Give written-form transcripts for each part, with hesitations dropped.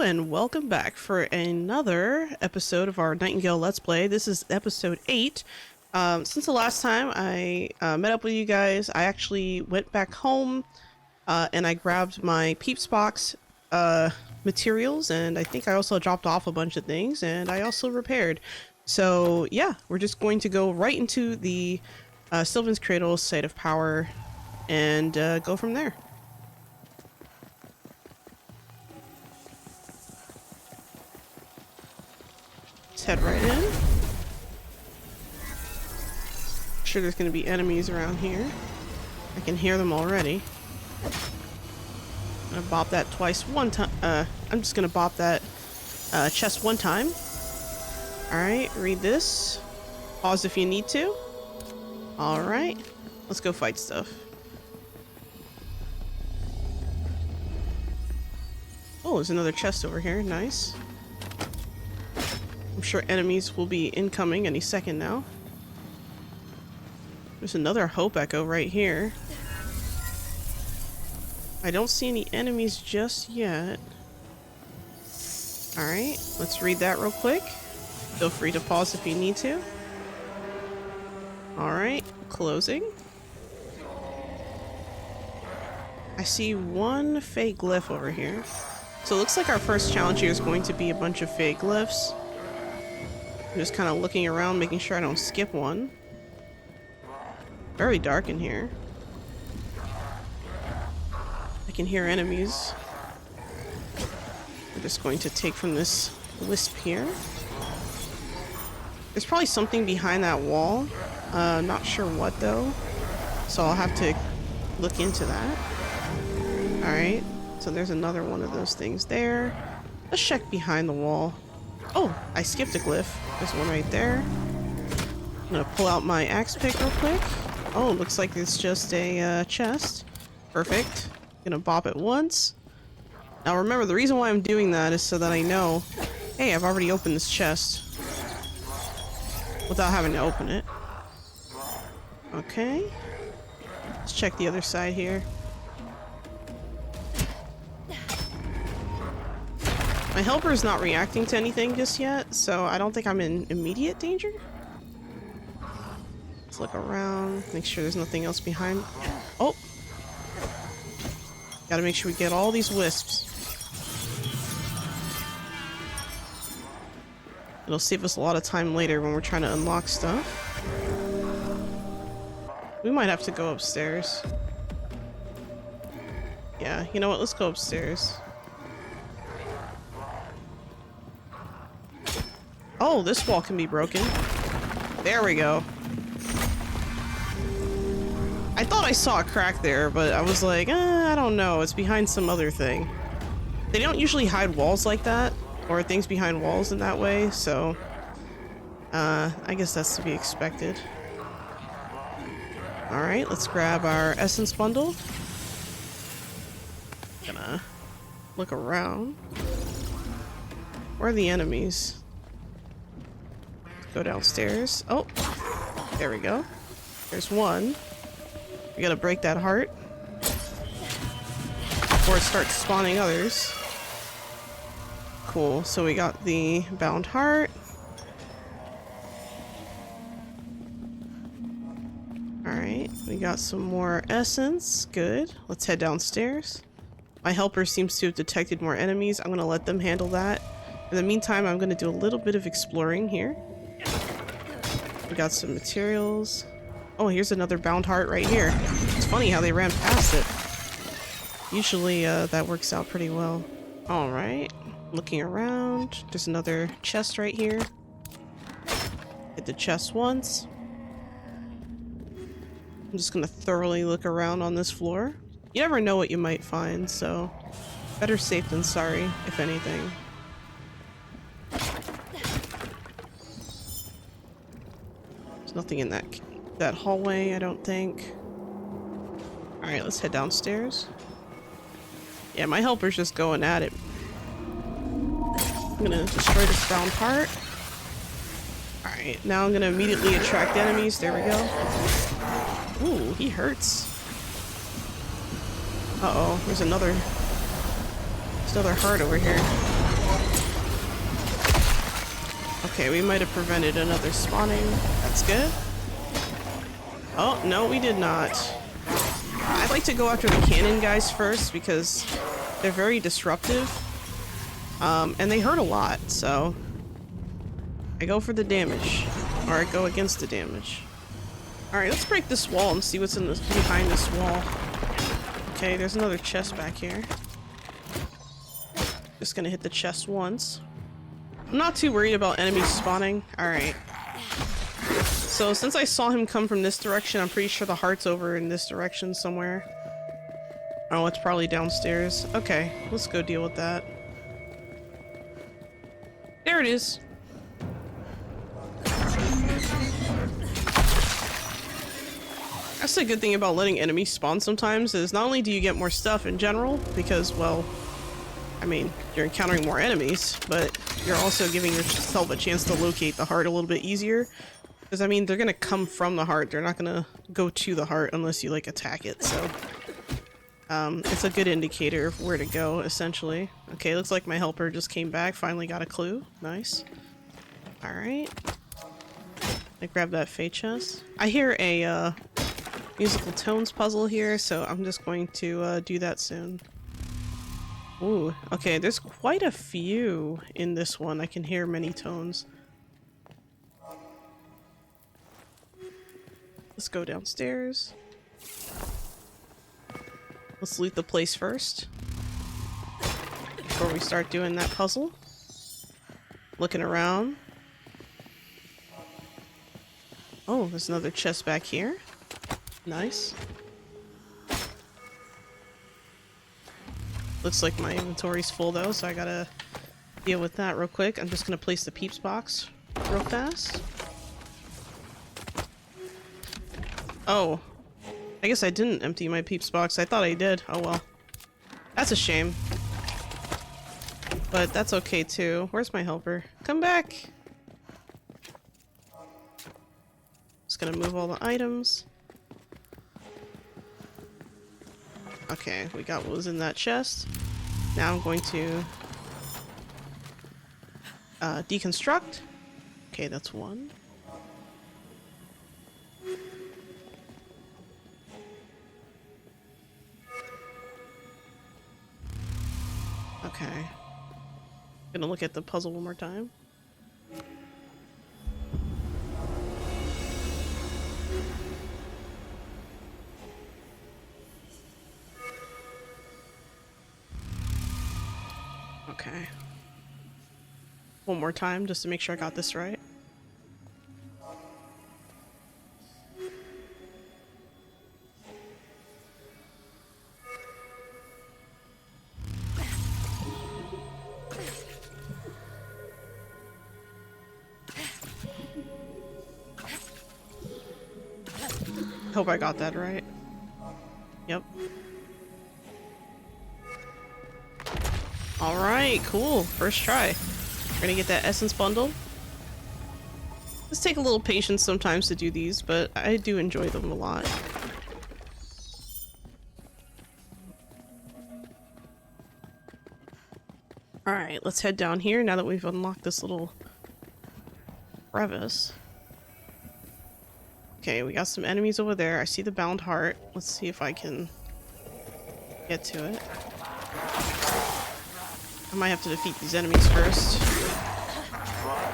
Hello and welcome back for another episode of our Nightingale Let's Play. This is episode 8. Since the last time I met up with you guys, I actually went back home and I grabbed my Peeps box materials, and I think I also dropped off a bunch of things, and I also repaired. So yeah, we're just going to go right into the Sylvan's Cradle Site of Power and go from there. Let's head right in. I'm sure there's going to be enemies around here. I can hear them already. I'm gonna bop that twice one time. I'm just gonna bop that chest one time. Alright, read this. Pause if you need to. Alright, let's go fight stuff. Oh, there's another chest over here. Nice. I'm sure enemies will be incoming any second now. There's another Hope Echo right here. I don't see any enemies just yet. Alright, let's read that real quick. Feel free to pause if you need to. Alright, closing. I see one fake glyph over here. So it looks like our first challenge here is going to be a bunch of fake glyphs. I'm just kind of looking around, making sure I don't skip one. Very dark in here. I can hear enemies. We're just going to take from this wisp here. There's probably something behind that wall. Not sure what though. So I'll have to look into that. Alright, so there's another one of those things there. Let's check behind the wall. Oh, I skipped a glyph. There's one right there. I'm gonna pull out my axe pick real quick. Oh, looks like it's just a chest. Perfect. Gonna bop it once. Now remember, the reason why I'm doing that is so that I know, hey, I've already opened this chest without having to open it. Okay. Let's check the other side here. My helper is not reacting to anything just yet, so I don't think I'm in immediate danger. Let's look around, make sure there's nothing else behind. Oh! Gotta make sure we get all these wisps. It'll save us a lot of time later when we're trying to unlock stuff. We might have to go upstairs. Yeah, you know what? Let's go upstairs. Oh, this wall can be broken. There we go. I thought I saw a crack there, but I was like, I don't know. It's behind some other thing. They don't usually hide walls like that, or things behind walls in that way, so I guess that's to be expected. Alright, let's grab our essence bundle. Gonna look around. Where are the enemies? Go downstairs. Oh, there we go. There's one. We gotta break that heart before it starts spawning others. Cool, so we got the bound heart. Alright, we got some more essence. Good. Let's head downstairs. My helper seems to have detected more enemies. I'm gonna let them handle that. In the meantime, I'm gonna do a little bit of exploring here. We got some materials. Oh, here's another bound heart right here. It's funny how they ran past it. Usually that works out pretty well. Alright, looking around. There's another chest right here. Hit the chest once. I'm just gonna thoroughly look around on this floor. You never know what you might find, so better safe than sorry, if anything. There's nothing in that hallway, I don't think. Alright, let's head downstairs. Yeah, my helper's just going at it. I'm gonna destroy this bound heart. Alright, now I'm gonna immediately attract enemies. There we go. Ooh, he hurts. Uh-oh, there's another heart over here. Okay, we might have prevented another spawning. That's good. Oh, no, we did not. I'd like to go after the cannon guys first because they're very disruptive. And they hurt a lot, so I go for the damage. Or I go against the damage. Alright, let's break this wall and see what's in this behind this wall. Okay, there's another chest back here. Just gonna hit the chest once. I'm not too worried about enemies spawning. Alright. So since I saw him come from this direction, I'm pretty sure the heart's over in this direction somewhere. Oh, it's probably downstairs. Okay, let's go deal with that. There it is. That's the good thing about letting enemies spawn sometimes, is not only do you get more stuff in general, because, well, I mean, you're encountering more enemies, but you're also giving yourself a chance to locate the heart a little bit easier. Because, I mean, they're gonna come from the heart, they're not gonna go to the heart unless you, like, attack it, so... it's a good indicator of where to go, essentially. Okay, looks like my helper just came back, finally got a clue. Nice. Alright. I grab that fate chest. I hear a, musical tones puzzle here, so I'm just going to, do that soon. Ooh, okay, there's quite a few in this one. I can hear many tones. Let's go downstairs. Let's loot the place first. Before we start doing that puzzle. Looking around. Oh, there's another chest back here. Nice. Looks like my inventory's full though, so I gotta deal with that real quick. I'm just gonna place the peeps box real fast. Oh. I guess I didn't empty my peeps box. I thought I did. Oh well. That's a shame. But that's okay too. Where's my helper? Come back! Just gonna move all the items. Okay, we got what was in that chest. Now I'm going to deconstruct. Okay, that's one. Okay. Gonna look at the puzzle one more time. Okay. One more time just to make sure I got this right. Hope I got that right. Yep. Alright, cool. First try. We're gonna get that essence bundle. Let's take a little patience sometimes to do these, but I do enjoy them a lot. Alright, let's head down here now that we've unlocked this little crevice. Okay, we got some enemies over there. I see the bound heart. Let's see if I can get to it. I might have to defeat these enemies first.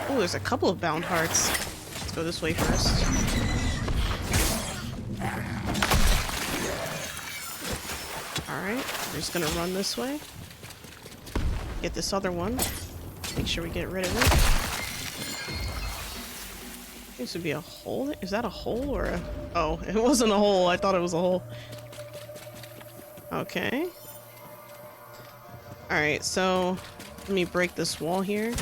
Oh, there's a couple of bound hearts. Let's go this way first. Alright, we're just gonna run this way. Get this other one. Make sure we get rid of it. Seems to be a hole. Is that a hole or a... Oh, it wasn't a hole. I thought it was a hole. Okay. Alright, so let me break this wall here.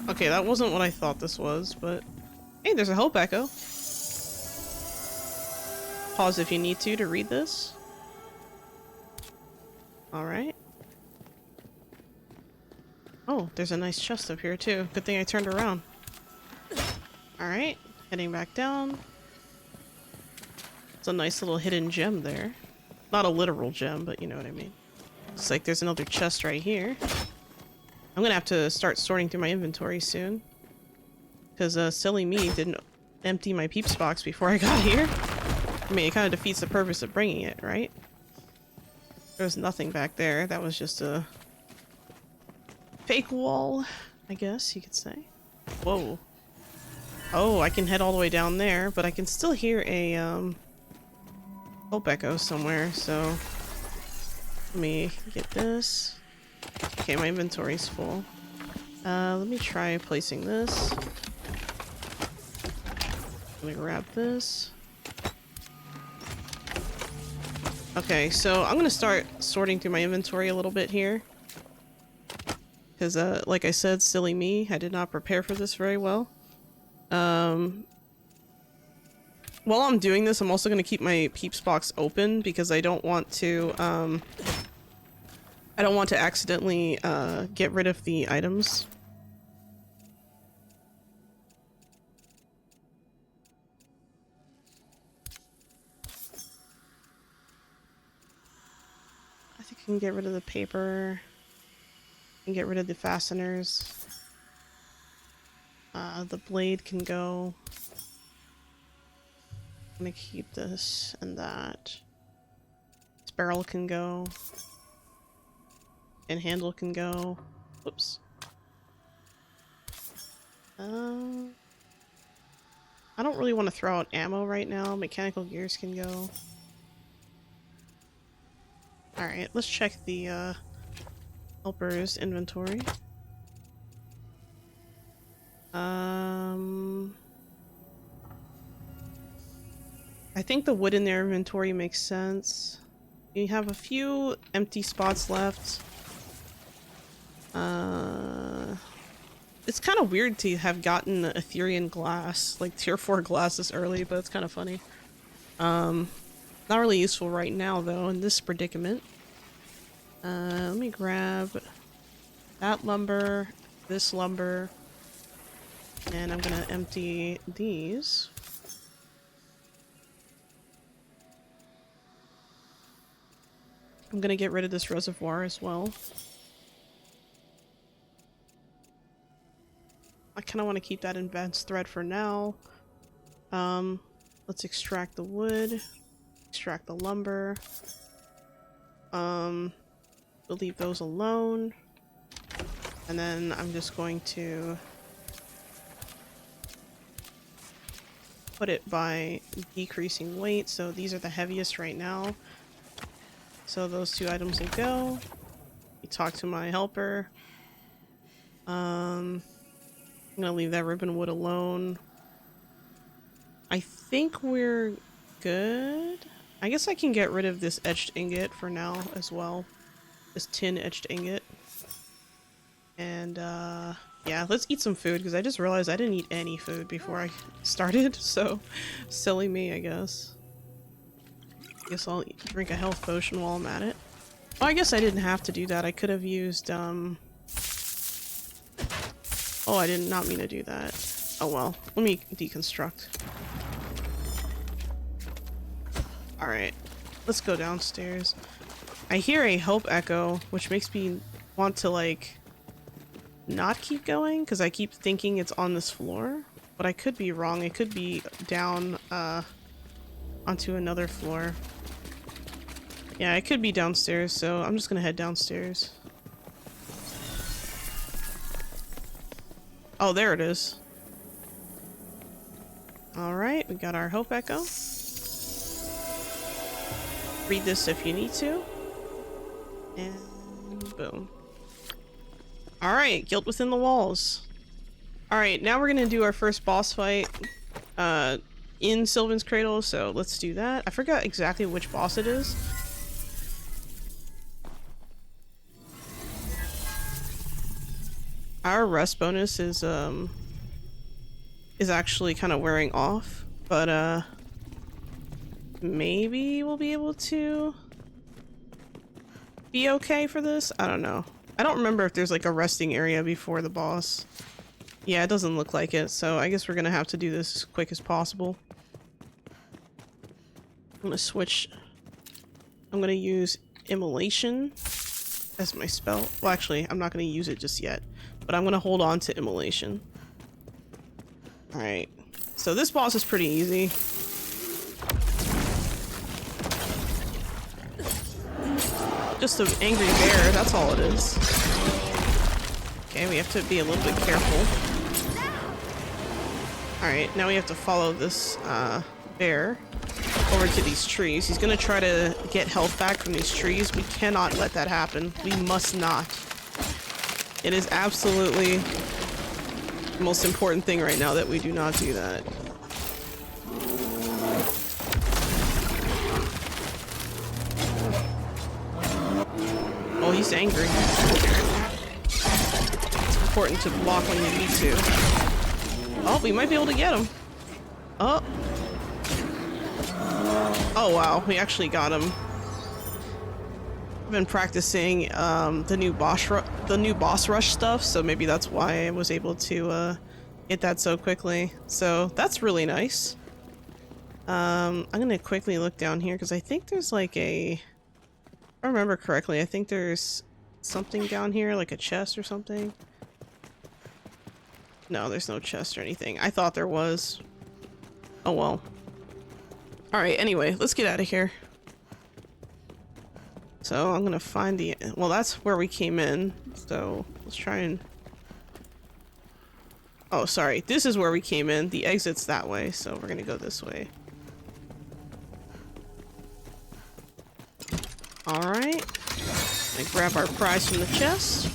Okay, that wasn't what I thought this was, but... Hey, there's a hope echo. Pause if you need to read this. Alright. Oh, there's a nice chest up here too. Good thing I turned around. Alright, heading back down. It's a nice little hidden gem there. Not a literal gem, but you know what I mean. Looks like there's another chest right here. I'm gonna have to start sorting through my inventory soon. Because silly me didn't empty my peeps box before I got here. I mean, it kind of defeats the purpose of bringing it, right? There was nothing back there. That was just a fake wall, I guess you could say. Whoa. Oh, I can head all the way down there, but I can still hear a hope echo somewhere, so let me get this. Okay, my inventory's full. Let me try placing this. Let me grab this. Okay, so I'm gonna start sorting through my inventory a little bit here. Because, like I said, silly me, I did not prepare for this very well. While I'm doing this, I'm also gonna keep my peeps box open because I don't want to, accidentally, get rid of the items. I think I can get rid of the paper and get rid of the fasteners. The blade can go. I'm gonna keep this and that. This barrel can go. And handle can go. Whoops. I don't really want to throw out ammo right now. Mechanical gears can go. Alright, let's check the helper's inventory. I think the wood in their inventory makes sense. You have a few empty spots left. It's kind of weird to have gotten Ethereum glass, like tier 4 glass this early, but it's kind of funny. Not really useful right now though in this predicament. Let me grab that lumber, this lumber, and I'm gonna empty these. I'm gonna get rid of this reservoir as well. I kind of want to keep that advanced thread for now. Let's extract the wood, extract the lumber. We'll leave those alone. And then I'm just going to put it by decreasing weight. So these are the heaviest right now. So those two items will go. You talk to my helper. I'm gonna leave that ribbon wood alone. I think we're good. I guess I can get rid of this etched ingot for now as well. This tin etched ingot. And yeah, let's eat some food because I just realized I didn't eat any food before I started, so silly me, I guess. Guess I'll drink a health potion while I'm at it. Oh, I guess I didn't have to do that. I could have used, oh, I did not mean to do that. Oh well, let me deconstruct. Alright, let's go downstairs. I hear a hope echo, which makes me want to, like, not keep going, because I keep thinking it's on this floor. But I could be wrong. It could be down, onto another floor. Yeah, it could be downstairs, so I'm just gonna head downstairs. Oh, there it is. Alright, we got our hope echo. Read this if you need to. And boom. Alright, guilt within the walls. Alright, now we're gonna do our first boss fight in Sylvan's Cradle, so let's do that. I forgot exactly which boss it is. Our rest bonus is actually kind of wearing off, but maybe we'll be able to be okay for this. I don't know. I don't remember if there's like a resting area before the boss. Yeah, it doesn't look like it, so I guess we're gonna have to do this as quick as possible. I'm gonna switch. I'm gonna use immolation. as my spell. Well, actually, I'm not going to use it just yet, but I'm going to hold on to Immolation. Alright, so this boss is pretty easy. Just an angry bear, that's all it is. Okay, we have to be a little bit careful. Alright, now we have to follow this bear over to these trees. He's gonna try to get health back from these trees. We cannot let that happen. We must not. It is absolutely the most important thing right now that we do not do that. Oh, he's angry. It's important to block when you need to. Oh, we might be able to get him. Oh. Oh wow, we actually got him. I've been practicing the new boss rush stuff, so maybe that's why I was able to get that so quickly. So that's really nice. I'm gonna quickly look down here because I think there's like a, if I remember correctly, I think there's something down here, like a chest or something. No, there's no chest or anything. I thought there was. Oh well. Alright, anyway, let's get out of here. So I'm gonna find the, well, that's where we came in, so let's try and, oh sorry, this is where we came in. The exit's that way, so we're gonna go this way. Alright, grab our prize from the chest.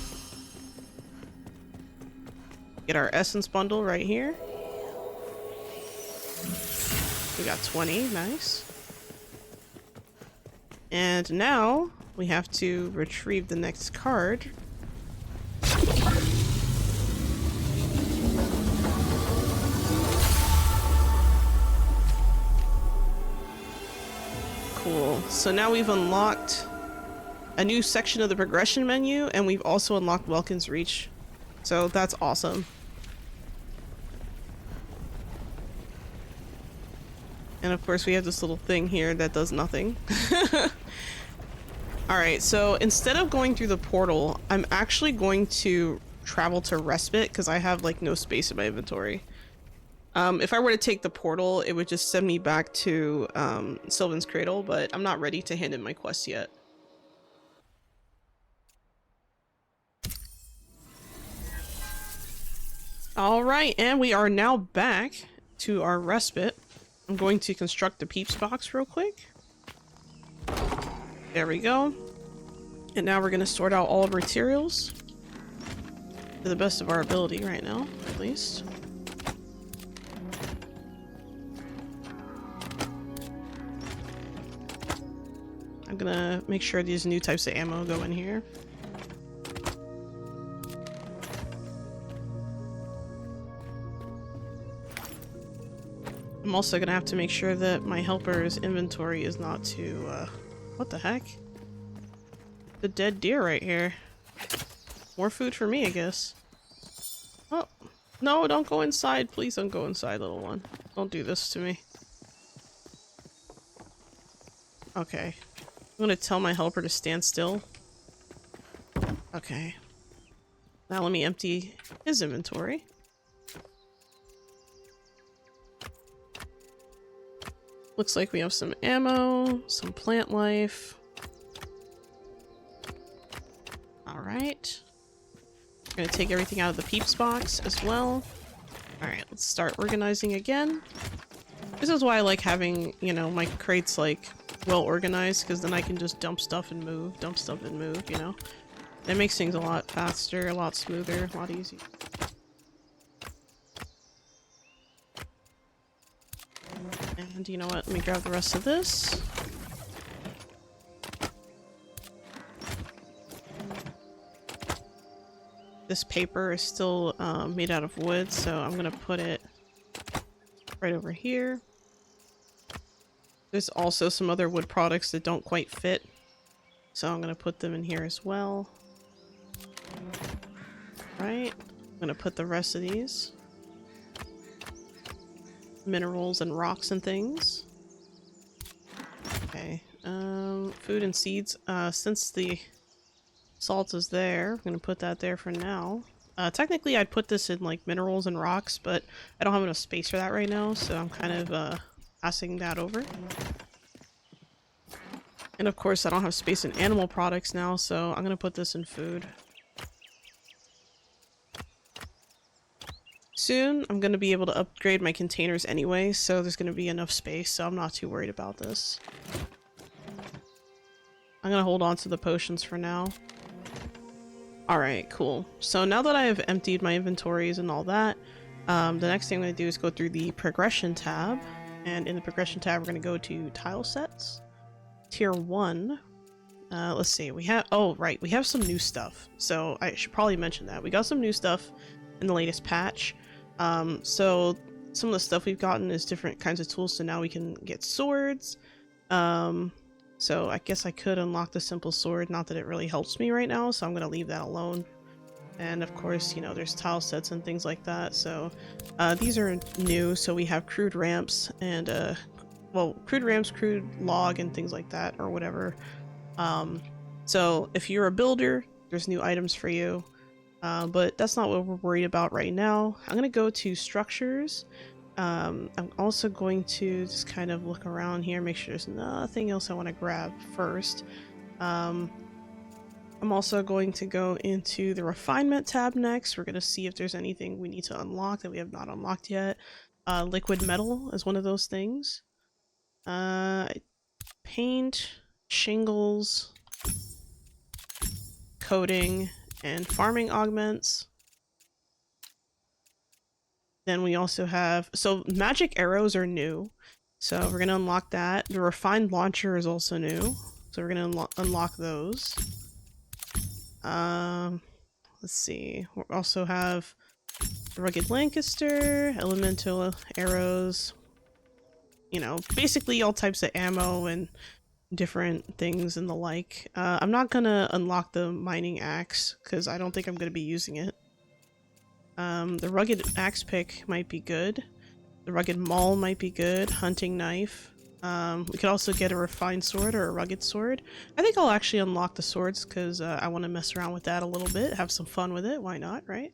Get our essence bundle right here. We got 20, nice. And now we have to retrieve the next card. Cool. So now we've unlocked a new section of the progression menu, and we've also unlocked Welkin's Reach. So that's awesome. And of course we have this little thing here that does nothing. Alright, so instead of going through the portal, I'm actually going to travel to Respite because I have like no space in my inventory. If I were to take the portal, it would just send me back to Sylvan's Cradle, but I'm not ready to hand in my quest yet. Alright, and we are now back to our Respite. I'm going to construct the peeps box real quick. There we go. And now we're going to sort out all of our materials to the best of our ability right now, at least. I'm going to make sure these new types of ammo go in here. I'm also gonna have to make sure that my helper's inventory is not too, what the heck? The dead deer right here. More food for me, I guess. Oh, no, don't go inside. Please don't go inside, little one. Don't do this to me. Okay. I'm gonna tell my helper to stand still. Okay. Now let me empty his inventory. Looks like we have some ammo, some plant life. Alright. I'm gonna take everything out of the peeps box as well. Alright, let's start organizing again. This is why I like having, you know, my crates like well organized, because then I can just dump stuff and move, you know? It makes things a lot faster, a lot smoother, a lot easier. And you know what? Let me grab the rest of this. This paper is still made out of wood, so I'm gonna put it right over here. There's also some other wood products that don't quite fit, so I'm gonna put them in here as well. Right, I'm gonna put the rest of these minerals and rocks and things. Okay, food and seeds. Since the Salt is there. I'm gonna put that there for now. Technically, I'd put this in like minerals and rocks, but I don't have enough space for that right now, so I'm kind of passing that over. And of course, I don't have space in animal products now, so I'm gonna put this in food. Soon, I'm gonna be able to upgrade my containers anyway, so there's gonna be enough space, so I'm not too worried about this. I'm gonna hold on to the potions for now. Alright, cool. So now that I have emptied my inventories and all that, the next thing I'm going to do is go through the progression tab. And in the progression tab, we're going to go to tile sets. Tier 1. Let's see, we have, oh right, we have some new stuff. So I should probably mention that. We got some new stuff in the latest patch. So some of the stuff we've gotten is different kinds of tools, so now we can get swords. So I guess I could unlock the simple sword, not that it really helps me right now, so I'm gonna leave that alone. And of course, you know, there's tile sets and things like that, so these are new. So we have crude ramps and well, crude ramps, crude log, and things like that, or whatever. So if you're a builder, there's new items for you, but that's not what we're worried about right now. I'm gonna go to structures. I'm also going to just kind of look around here, make sure there's nothing else I want to grab first. I'm also going to go into the refinement tab next. We're going to see if there's anything we need to unlock that we have not unlocked yet. Liquid metal is one of those things. Paint, shingles, coating, and farming augments. Then we also have, so magic arrows are new, so we're going to unlock that. The refined launcher is also new, so we're going to unlock those. Let's see, we also have rugged Lancaster, elemental arrows, you know, basically all types of ammo and different things and the like. I'm not going to unlock the mining axe because I don't think I'm going to be using it. The rugged axe pick might be good. The rugged maul might be good. Hunting knife. We could also get a refined sword or a rugged sword. I think I'll actually unlock the swords because I want to mess around with that a little bit. Have some fun with it. Why not, right?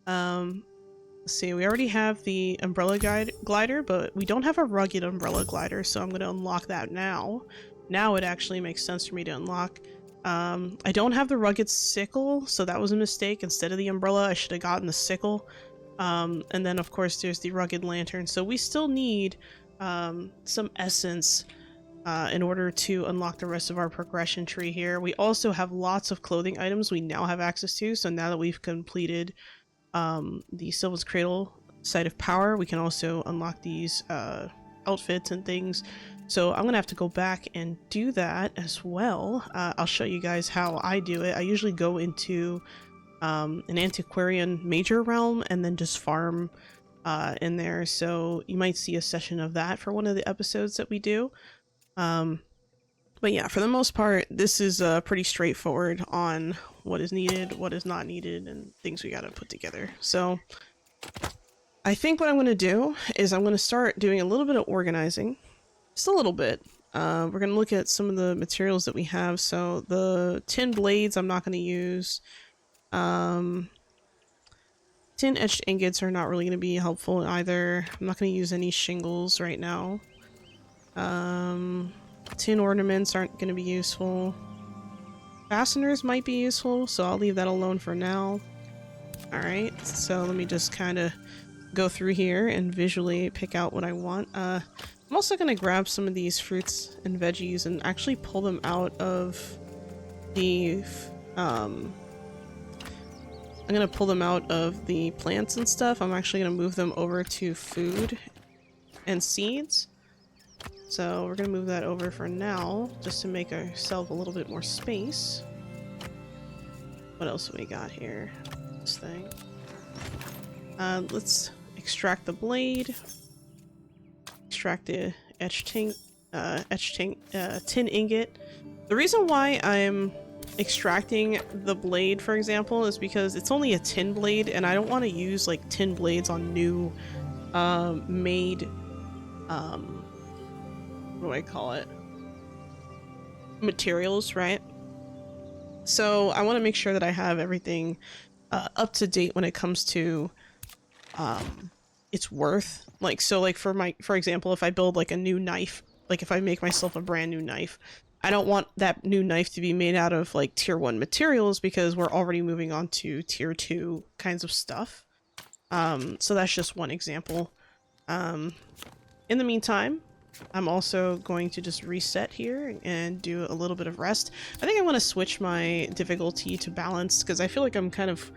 Let's see. We already have the umbrella glider, but we don't have a rugged umbrella glider, so I'm going to unlock that now. Now it actually makes sense for me to unlock. I don't have the rugged sickle, so that was a mistake. Instead of the umbrella, I should have gotten the sickle. And then of course there's the rugged lantern. So we still need some essence in order to unlock the rest of our progression tree here. We also have lots of clothing items we now have access to. So now that we've completed the Sylvan's Cradle Site of Power, we can also unlock these outfits and things. So I'm gonna have to go back and do that as well. I'll show you guys how I do it. I usually go into an antiquarian major realm and then just farm in there. So you might see a session of that for one of the episodes that we do. But yeah, for the most part, this is pretty straightforward on what is needed, what is not needed, and things we gotta put together. So I think what I'm gonna do is I'm gonna start doing a little bit of organizing. Just a little bit. We're going to look at some of the materials that we have. So the tin blades I'm not going to use. Tin etched ingots are not really going to be helpful either. I'm not going to use any shingles right now. Tin ornaments aren't going to be useful. Fasteners might be useful, so I'll leave that alone for now. Alright, so let me just kind of go through here and visually pick out what I want. I'm also going to grab some of these fruits and veggies and actually pull them out of the, I'm going to pull them out of the plants and stuff. I'm actually going to move them over to food and seeds. So we're going to move that over for now, just to make ourselves a little bit more space. What else have we got here? This thing. Let's extract the blade. Extract the tin ingot. The reason why I'm extracting the blade, for example, is because it's only a tin blade, and I don't want to use like tin blades on new made what do I call it? Materials, right? So I want to make sure that I have everything up to date when it comes to its worth. Like, so like for example, if I build like a new knife, like if I make myself a brand new knife, I don't want that new knife to be made out of like tier 1 materials because we're already moving on to tier 2 kinds of stuff. So that's just one example. In the meantime, I'm also going to just reset here and do a little bit of rest. I think I want to switch my difficulty to balanced because I feel like I'm kind of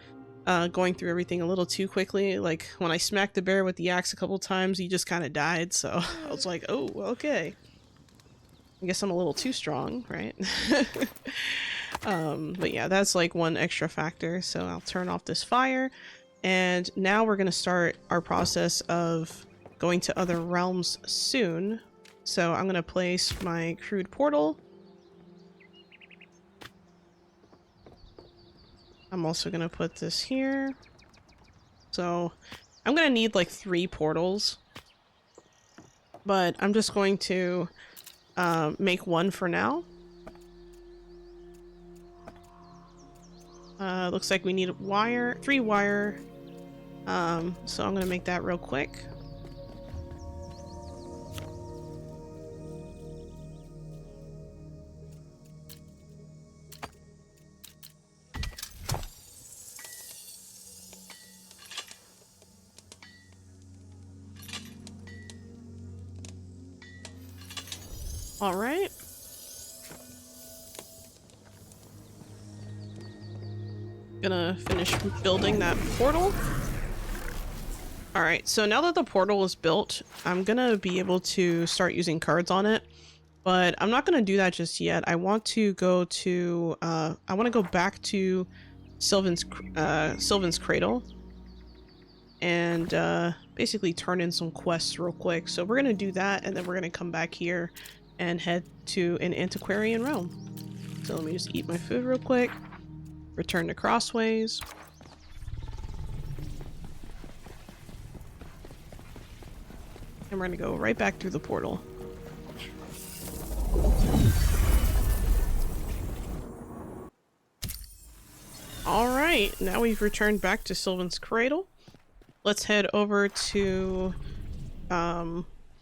going through everything a little too quickly. Like when I smacked the bear with the axe a couple times, he just kind of died. So I was like, oh, okay. I guess I'm a little too strong, right? But yeah, that's like one extra factor. So I'll turn off this fire. And now we're going to start our process of going to other realms soon. So I'm going to place my crude portal. I'm also going to put this here. So I'm going to need like 3 portals. But I'm just going to make one for now. Looks like we need 3 wire. So I'm going to make that real quick. All right. Gonna finish building that portal. All right, so now that the portal is built, I'm gonna be able to start using cards on it, but I'm not gonna do that just yet. I want to go to, I want to go back to Sylvan's Cradle and basically turn in some quests real quick. So we're gonna do that, and then we're gonna come back here and head to an antiquarian realm. So let me just eat my food real quick. Return to Crossways. And we're gonna go right back through the portal. Alright, now we've returned back to Sylvan's Cradle. Let's head over to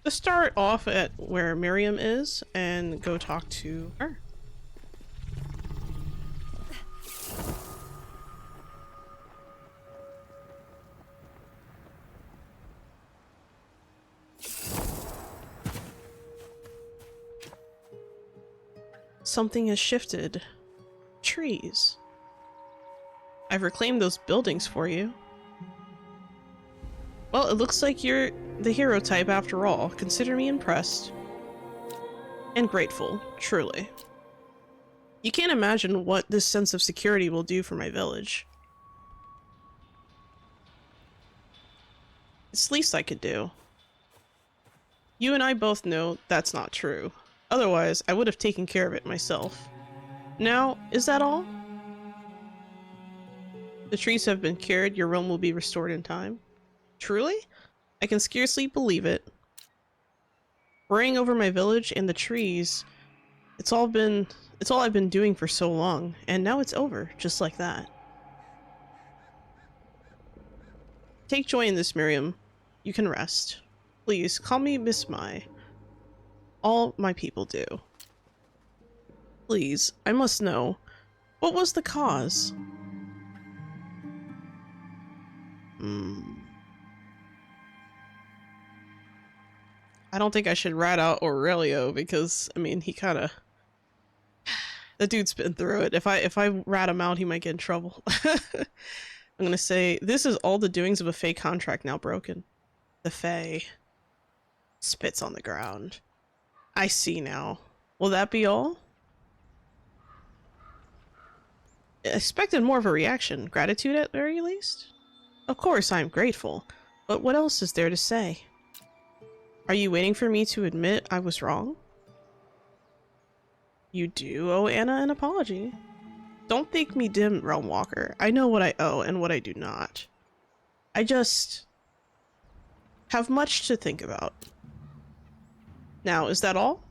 let's start off at where Miriam is and go talk to her. Something has shifted. Trees. I've reclaimed those buildings for you. Well, it looks like you're the hero type after all. Consider me impressed. And grateful, truly. You can't imagine what this sense of security will do for my village. It's the least I could do. You and I both know that's not true. Otherwise, I would have taken care of it myself. Now, is that all? The trees have been cured, your realm will be restored in time. Truly? I can scarcely believe it. Worrying over my village and the trees, it's all I've been doing for so long, and now it's over, just like that. Take joy in this, Miriam. You can rest. Please, call me Miss Mai. All my people do. Please, I must know. What was the cause? I don't think I should rat out Aurelio because, I mean, he kinda... The dude's been through it. If I rat him out, he might get in trouble. I'm gonna say, this is all the doings of a Fae contract now broken. The Fae spits on the ground. I see now. Will that be all? I expected more of a reaction. Gratitude at very least? Of course I am grateful, but what else is there to say? Are you waiting for me to admit I was wrong? You do owe Anna an apology. Don't think me dim, Realm Walker. I know what I owe and what I do not. I just have much to think about. Now, is that all?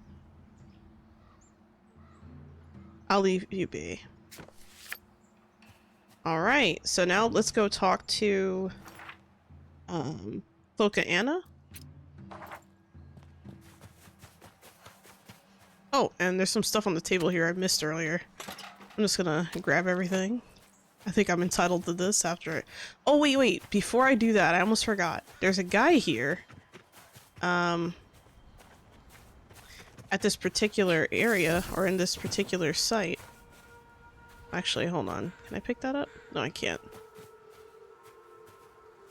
I'll leave you be. All right, so now let's go talk to Cloaca Anna. Oh, and there's some stuff on the table here I missed earlier. I'm just gonna grab everything. I think I'm entitled to this after it. Oh, wait. Before I do that, I almost forgot. There's a guy here. At this particular area, or in this particular site. Actually, hold on. Can I pick that up? No, I can't.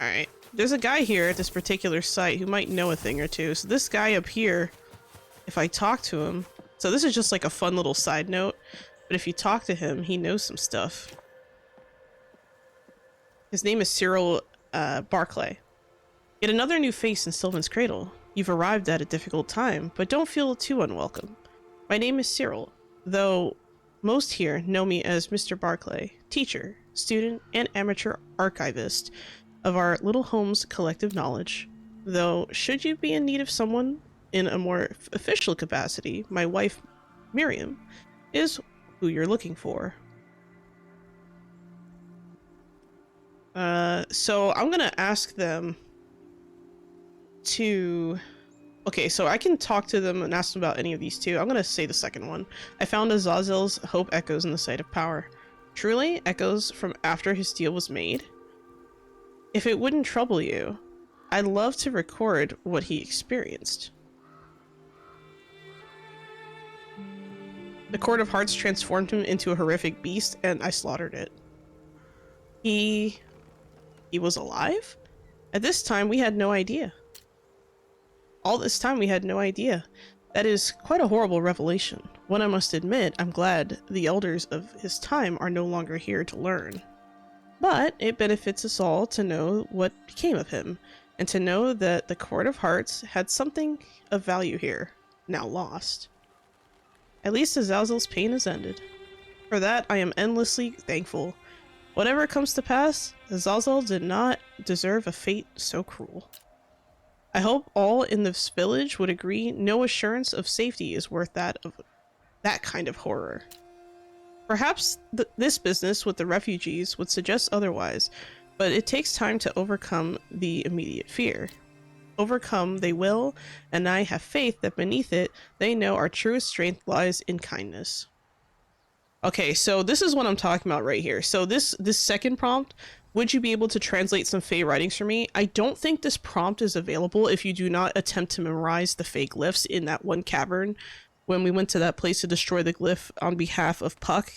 Alright. There's a guy here at this particular site who might know a thing or two. So this guy up here, if I talk to him... So this is just like a fun little side note. But if you talk to him, he knows some stuff. His name is Cyril Barclay. Yet another new face in Sylvan's Cradle. You've arrived at a difficult time, but don't feel too unwelcome. My name is Cyril, though most here know me as Mr. Barclay, teacher, student, and amateur archivist of our little home's collective knowledge. Though, should you be in need of someone in a more official capacity, my wife, Miriam, is who you're looking for. So I'm gonna ask them to... Okay, so I can talk to them and ask them about any of these two. I'm gonna say the second one. I found Azazel's hope echoes in the Site of Power. Truly, echoes from after his deal was made? If it wouldn't trouble you, I'd love to record what he experienced. The Court of Hearts transformed him into a horrific beast, and I slaughtered it. He was alive? At this time, we had no idea. All this time, we had no idea. That is quite a horrible revelation. One I must admit, I'm glad the elders of his time are no longer here to learn. But it benefits us all to know what became of him, and to know that the Court of Hearts had something of value here, now lost. At least Azazel's pain has ended. For that, I am endlessly thankful. Whatever comes to pass, Azazel did not deserve a fate so cruel. I hope all in this village would agree no assurance of safety is worth that kind of horror. Perhaps this business with the refugees would suggest otherwise, but it takes time to overcome the immediate fear. Overcome they will, and I have faith that beneath it, they know our truest strength lies in kindness. Okay, so this is what I'm talking about right here. So this second prompt, would you be able to translate some Fey writings for me? I don't think this prompt is available if you do not attempt to memorize the Fey glyphs in that one cavern when we went to that place to destroy the glyph on behalf of Puck,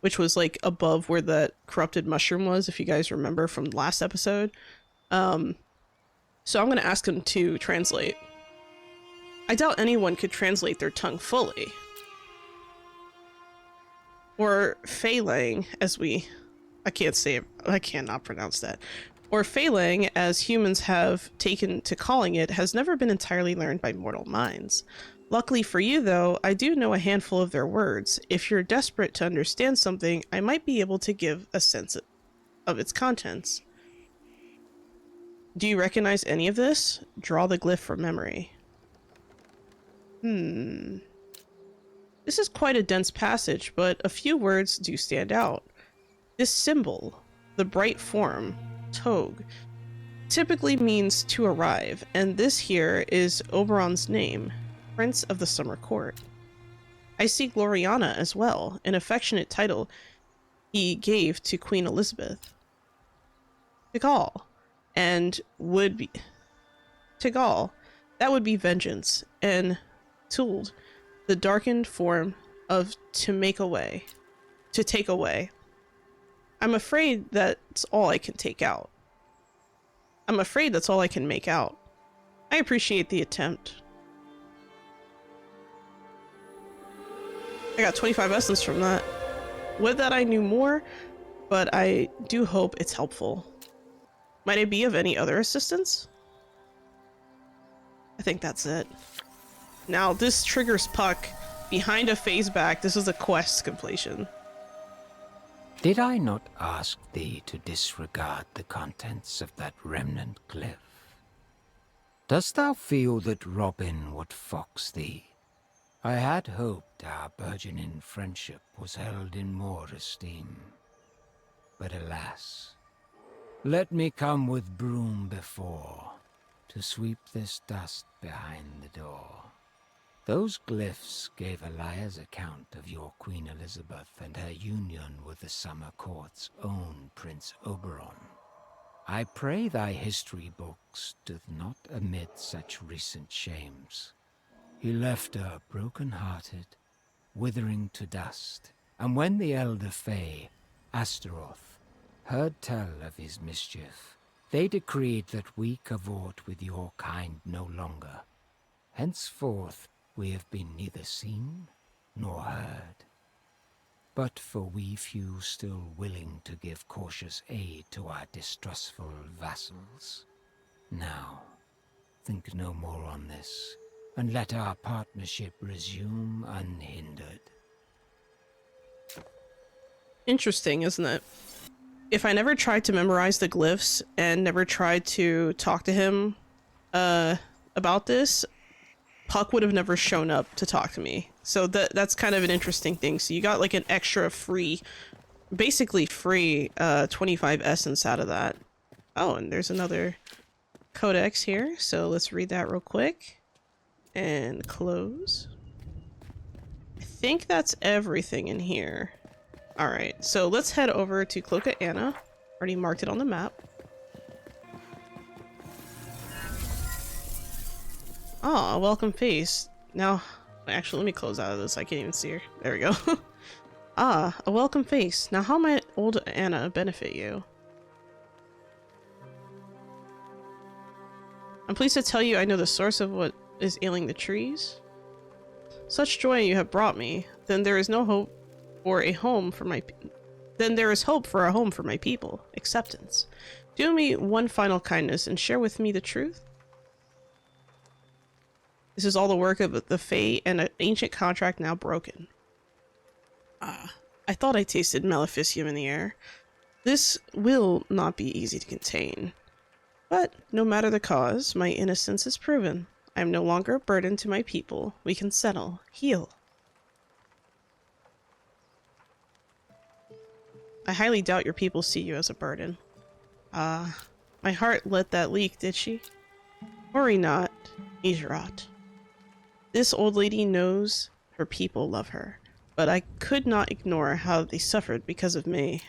which was like above where the corrupted mushroom was, if you guys remember from last episode. So I'm going to ask him to translate. I doubt anyone could translate their tongue fully. Or Feylang, as I can't say it, I cannot pronounce that. Or Feylang, as humans have taken to calling it, has never been entirely learned by mortal minds. Luckily for you, though, I do know a handful of their words. If you're desperate to understand something, I might be able to give a sense of its contents. Do you recognize any of this? Draw the glyph from memory. This is quite a dense passage, but a few words do stand out. This symbol, the bright form, Tog, typically means to arrive, and this here is Oberon's name, Prince of the Summer Court. I see Gloriana as well, an affectionate title he gave to Queen Elizabeth. Tigal, and would be... Tigal, that would be vengeance, and Tuld, the darkened form of to take away. I'm afraid that's all I can take out. I'm afraid that's all I can make out. I appreciate the attempt. I got 25 essence from that. Would that I knew more, but I do hope it's helpful. Might I be of any other assistance? I think that's it. Now, this triggers Puck behind a phase back. This is a quest completion. Did I not ask thee to disregard the contents of that remnant glyph? Dost thou feel that Robin would fox thee? I had hoped our burgeoning friendship was held in more esteem. but alas, let me come with broom before, to sweep this dust behind the door. Those glyphs gave Elia's account of your Queen Elizabeth and her union with the Summer Court's own Prince Oberon. I pray thy history books doth not omit such recent shames. He left her broken-hearted, withering to dust, and when the elder Fae, Astaroth, heard tell of his mischief, they decreed that we cavort with your kind no longer. Henceforth we have been neither seen nor heard. But for we few still willing to give cautious aid to our distrustful vassals. Now, think no more on this, and let our partnership resume unhindered. Interesting, isn't it? If I never tried to memorize the glyphs and never tried to talk to him about this, Puck would have never shown up to talk to me. So that's kind of an interesting thing. So you got like an extra free, basically free 25 essence out of that. Oh, and there's another codex here. So let's read that real quick. And close. I think that's everything in here. Alright, so let's head over to Cloaca Anna. Already marked it on the map. Ah, a welcome face. Now, actually, let me close out of this. I can't even see her. There we go. Ah, a welcome face. Now, how might old Anna benefit you? I'm pleased to tell you I know the source of what is ailing the trees. Such joy you have brought me. Then there is no hope for a home for my... Then there is hope for a home for my people. Acceptance. Do me one final kindness and share with me the truth. This is all the work of the Fae and an ancient contract now broken. Ah, I thought I tasted maleficium in the air. This will not be easy to contain. But no matter the cause, my innocence is proven. I am no longer a burden to my people. We can settle, heal. I highly doubt your people see you as a burden. Ah, my heart let that leak, did she? Worry not, Iserat. This old lady knows her people love her, but I could not ignore how they suffered because of me.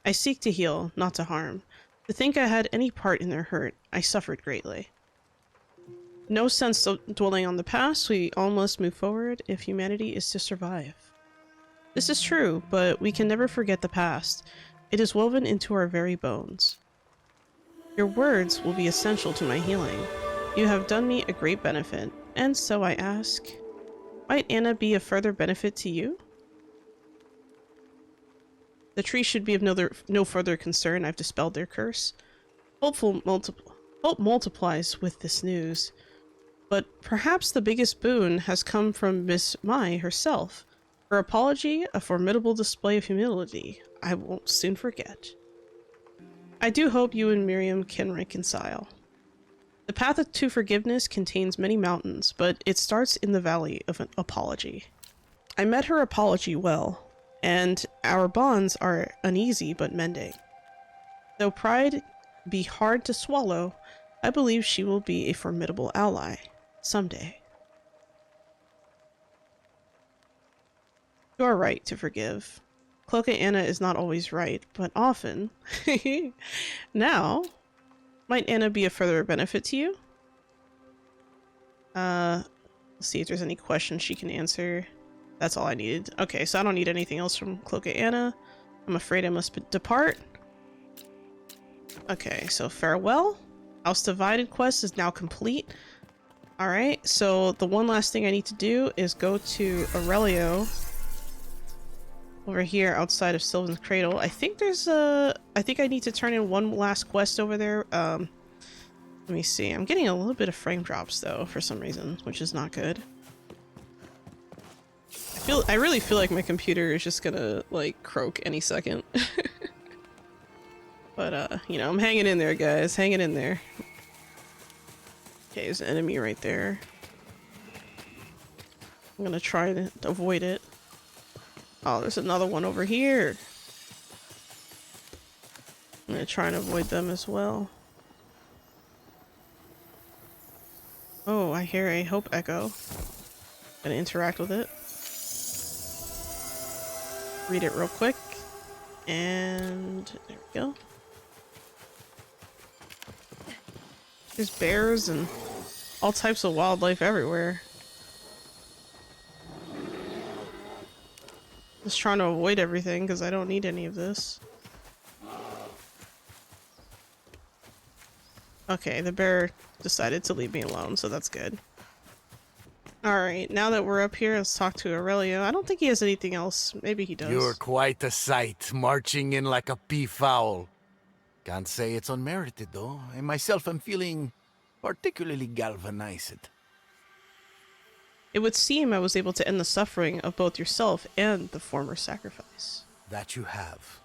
I seek to heal, not to harm. To think I had any part in their hurt, I suffered greatly. No sense dwelling on the past, we all must move forward if humanity is to survive. This is true, but we can never forget the past. It is woven into our very bones. Your words will be essential to my healing. You have done me a great benefit, and so I ask, might Anna be of further benefit to you? The tree should be of no further concern. I've dispelled their curse. Hope multiplies with this news. But perhaps the biggest boon has come from Miss Mai herself. Her apology, a formidable display of humility. I won't soon forget. I do hope you and Miriam can reconcile. The path to forgiveness contains many mountains, but it starts in the valley of an apology. I met her apology well, and our bonds are uneasy but mending. Though pride be hard to swallow, I believe she will be a formidable ally someday. You are right to forgive. Cloaca Anna is not always right, but often. Now, might Anna be of further benefit to you? Let's see if there's any questions she can answer. That's all I needed. Okay, so I don't need anything else from Cloaca Anna. I'm afraid I must depart. Okay, so farewell. House Divided quest is now complete. Alright, so the one last thing I need to do is go to Aurelio over here outside of Sylvan's Cradle. I think there's I think I need to turn in one last quest over there. Let me see. I'm getting a little bit of frame drops though for some reason, which is not good. I really feel like my computer is just gonna like croak any second. But you know, I'm hanging in there, guys. Hanging in there. Okay, there's an enemy right there. I'm gonna try to avoid it. Oh, there's another one over here. I'm gonna try and avoid them as well. Oh, I hear a hope echo. Gonna interact with it. Read it real quick. And there we go. There's bears and all types of wildlife everywhere. Just trying to avoid everything because I don't need any of this. Okay, the bear decided to leave me alone, so that's good. Alright, now that we're up here, let's talk to Aurelio. I don't think he has anything else. Maybe he does. You're quite a sight, marching in like a peafowl. Can't say it's unmerited, though. I myself am feeling particularly galvanized. It would seem I was able to end the suffering of both yourself and the former sacrifice. That you have.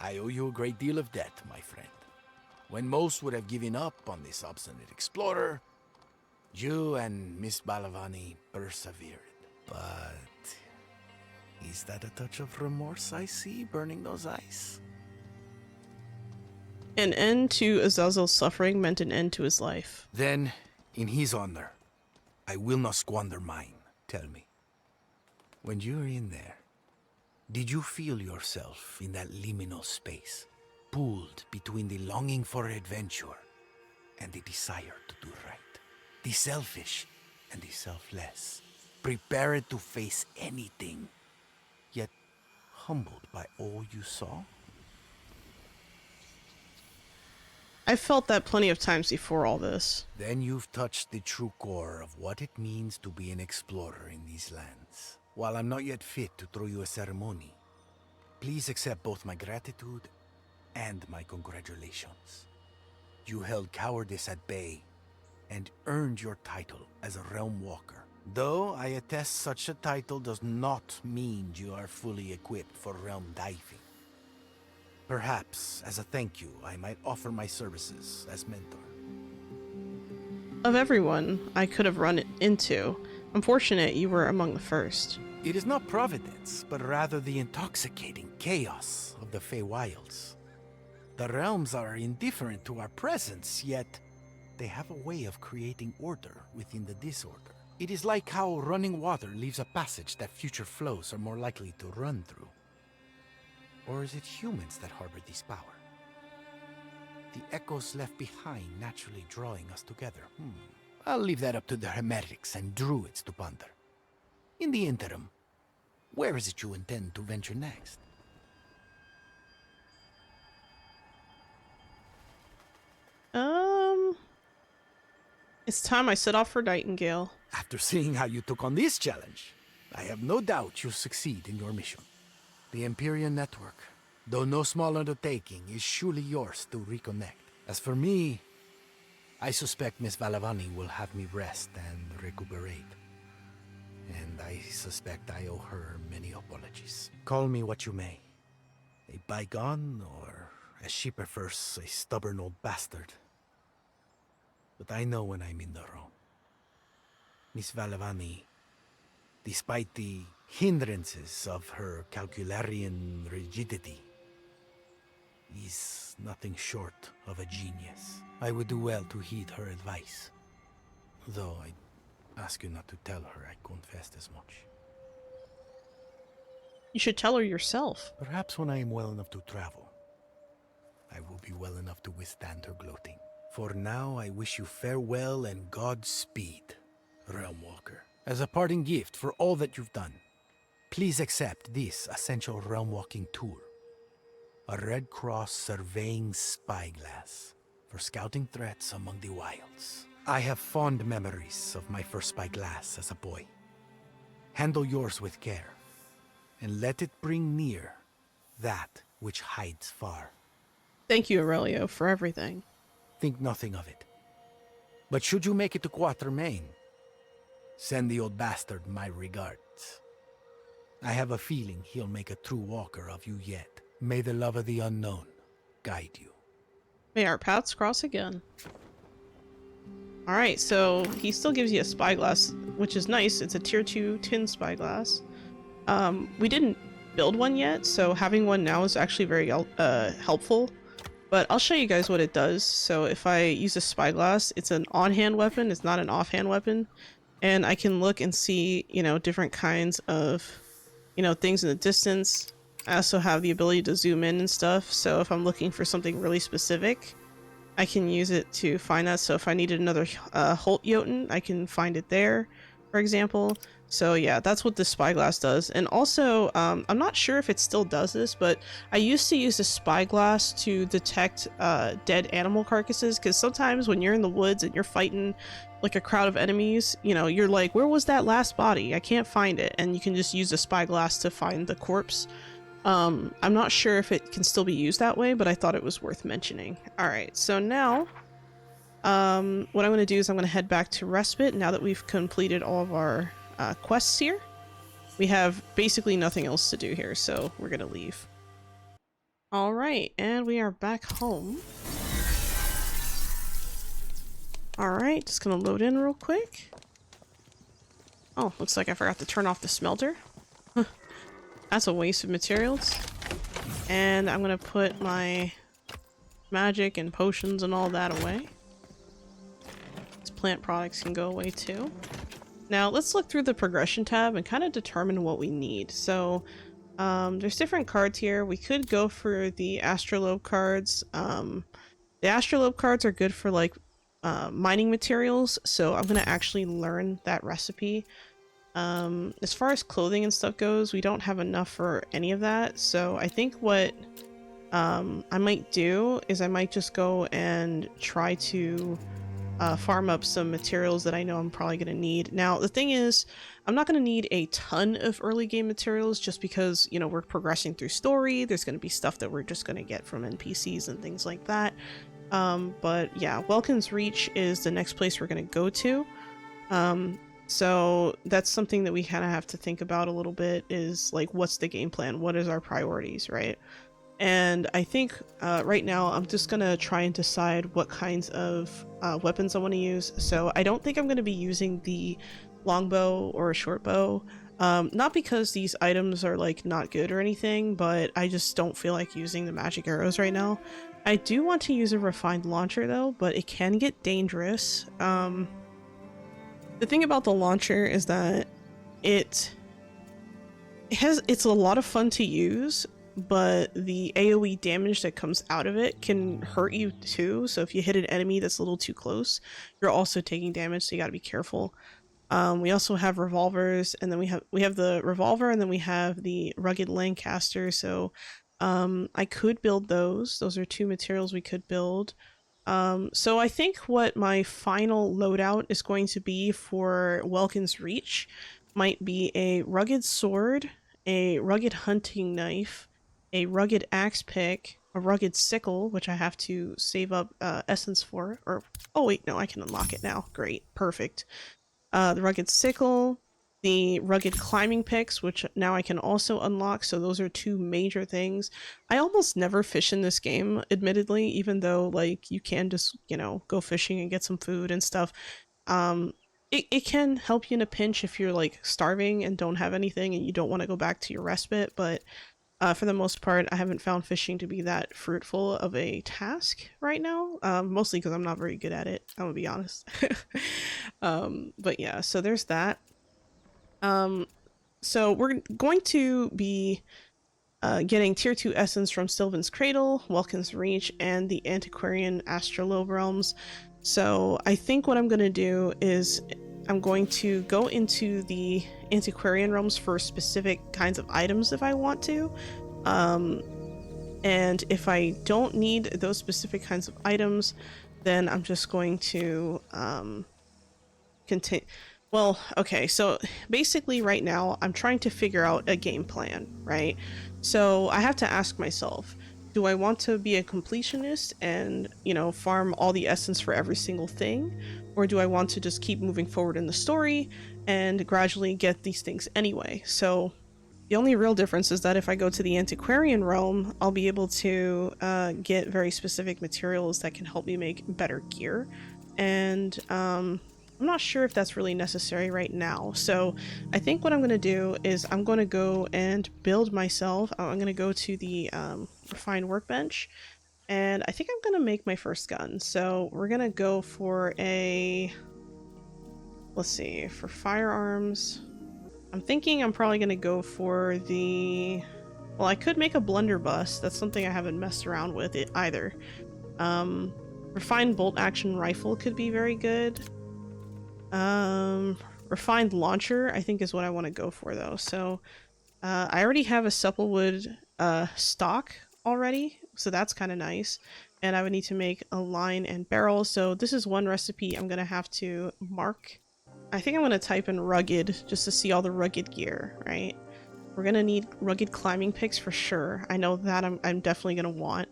I owe you a great deal of debt, my friend. When most would have given up on this obstinate explorer, you and Miss Balavani persevered. But is that a touch of remorse I see burning those eyes? An end to Azazel's suffering meant an end to his life. Then, in his honor, I will not squander mine. Tell me, when you were in there, did you feel yourself in that liminal space, pulled between the longing for adventure and the desire to do right? The selfish and the selfless, prepared to face anything, yet humbled by all you saw? I felt that plenty of times before all this. Then you've touched the true core of what it means to be an explorer in these lands. While I'm not yet fit to throw you a ceremony, please accept both my gratitude and my congratulations. You held cowardice at bay and earned your title as a Realm Walker. Though I attest such a title does not mean you are fully equipped for realm diving. Perhaps, as a thank you, I might offer my services as mentor. Of everyone I could have run into, I'm fortunate you were among the first. It is not providence, but rather the intoxicating chaos of the Feywilds. The realms are indifferent to our presence, yet they have a way of creating order within the disorder. It is like how running water leaves a passage that future flows are more likely to run through. Or is it humans that harbor this power? The echoes left behind naturally drawing us together. I'll leave that up to the hermetics and druids to ponder. In the interim, where is it you intend to venture next? It's time I set off for Nightingale. After seeing how you took on this challenge, I have no doubt you'll succeed in your mission. The Empyrean network, though no small undertaking, is surely yours to reconnect. As for me, I suspect Miss Balavani will have me rest and recuperate. And I suspect I owe her many apologies. Call me what you may. A bygone, or as she prefers, a stubborn old bastard. But I know when I'm in the wrong. Miss Balavani, despite the hindrances of her calcularian rigidity, is nothing short of a genius. I would do well to heed her advice. Though I ask you not to tell her I confessed as much. You should tell her yourself. Perhaps when I am well enough to travel, I will be well enough to withstand her gloating. For now, I wish you farewell and Godspeed, Realm Walker. As a parting gift for all that you've done, please accept this essential realm walking tour. A Red Cross surveying spyglass for scouting threats among the wilds. I have fond memories of my first spyglass as a boy. Handle yours with care, and let it bring near that which hides far. Thank you, Aurelio, for everything. Think nothing of it. But should you make it to Quatermain, send the old bastard my regards. I have a feeling he'll make a true walker of you yet. May the love of the unknown guide you. May our paths cross again. Alright, so he still gives you a spyglass, which is nice. It's a tier 2 tin spyglass. We didn't build one yet, so having one now is actually very helpful. But I'll show you guys what it does. So if I use a spyglass, it's an on-hand weapon, it's not an off-hand weapon. And I can look and see, you know, different kinds of, you know, things in the distance. I also have the ability to zoom in and stuff. So if I'm looking for something really specific, I can use it to find that. So if I needed another Holt Jotun, I can find it there, for example. So yeah, that's what the spyglass does. And also, I'm not sure if it still does this, but I used to use the spyglass to detect dead animal carcasses, because sometimes when you're in the woods and you're fighting like a crowd of enemies, you know, you're like, where was that last body? I can't find it. And you can just use the spyglass to find the corpse. I'm not sure if it can still be used that way, but I thought it was worth mentioning. All right, so now what I'm going to do is I'm going to head back to Respite now that we've completed all of our quests here. We have basically nothing else to do here, so we're going to leave. All right, and we are back home. All right, just going to load in real quick. Oh, looks like I forgot to turn off the smelter. That's a waste of materials. And I'm gonna put my magic and potions and all that away. These plant products can go away too. Now let's look through the progression tab and kind of determine what we need. So there's different cards here. We could go for the astrolabe cards. The astrolabe cards are good for like mining materials, so I'm gonna actually learn that recipe. As far as clothing and stuff goes, we don't have enough for any of that, so I think what I might do is I might just go and try to farm up some materials that I know I'm probably going to need. Now, the thing is, I'm not going to need a ton of early game materials just because, you know, we're progressing through story. There's going to be stuff that we're just going to get from NPCs and things like that. But yeah, Welkin's Reach is the next place we're going to go to. So that's something that we kind of have to think about a little bit, is like, what's the game plan? What is our priorities, right? And I think right now I'm just gonna try and decide what kinds of weapons I want to use. So I don't think I'm going to be using the longbow or a short bow. Not because these items are like not good or anything, but I just don't feel like using the magic arrows right now. I do want to use a refined launcher though, but it can get dangerous. The thing about the launcher is that it's a lot of fun to use, but the AoE damage that comes out of it can hurt you too. So if you hit an enemy that's a little too close, you're also taking damage, so you got to be careful. We also have revolvers, and then we have the revolver, and then we have the rugged Lancaster. So I could build those. Those are two materials we could build. So I think what my final loadout is going to be for Welkin's Reach might be a rugged sword, a rugged hunting knife, a rugged axe pick, a rugged sickle, which I have to save up essence for, or oh wait, no, I can unlock it now. Great, perfect. The rugged sickle, the rugged climbing picks, which now I can also unlock. So those are two major things. I almost never fish in this game, admittedly, even though like you can just, you know, go fishing and get some food and stuff. It can help you in a pinch if you're like starving and don't have anything and you don't want to go back to your respite, but for the most part, I haven't found fishing to be that fruitful of a task right now, mostly because I'm not very good at it, I'm gonna be honest. But yeah, so there's that. So we're going to be getting tier 2 essence from Sylvan's Cradle, Welkin's Reach, and the Antiquarian Astrolabe realms. So I think what I'm going to do is I'm going to go into the Antiquarian realms for specific kinds of items if I want to. And if I don't need those specific kinds of items, then I'm just going to continue. Well, okay, so basically right now I'm trying to figure out a game plan, right? So I have to ask myself, do I want to be a completionist and, you know, farm all the essence for every single thing? Or do I want to just keep moving forward in the story and gradually get these things anyway? So the only real difference is that if I go to the Antiquarian realm, I'll be able to get very specific materials that can help me make better gear. And let I'm not sure if that's really necessary right now. So I think what I'm going to do is I'm going to go and build myself. I'm going to go to the refined workbench, and I think I'm going to make my first gun. So we're going to go for a, let's see, for firearms. I'm thinking I'm probably going to go for the, well, I could make a blunderbuss. That's something I haven't messed around with it either. Refined bolt action rifle could be very good. Refined launcher I think is what I want to go for though. So I already have a supplewood stock already, so that's kind of nice. And I would need to make a line and barrel. So this is one recipe I'm gonna have to mark. I think I'm gonna type in rugged just to see all the rugged gear, right? We're gonna need rugged climbing picks for sure. I know that I'm definitely gonna want.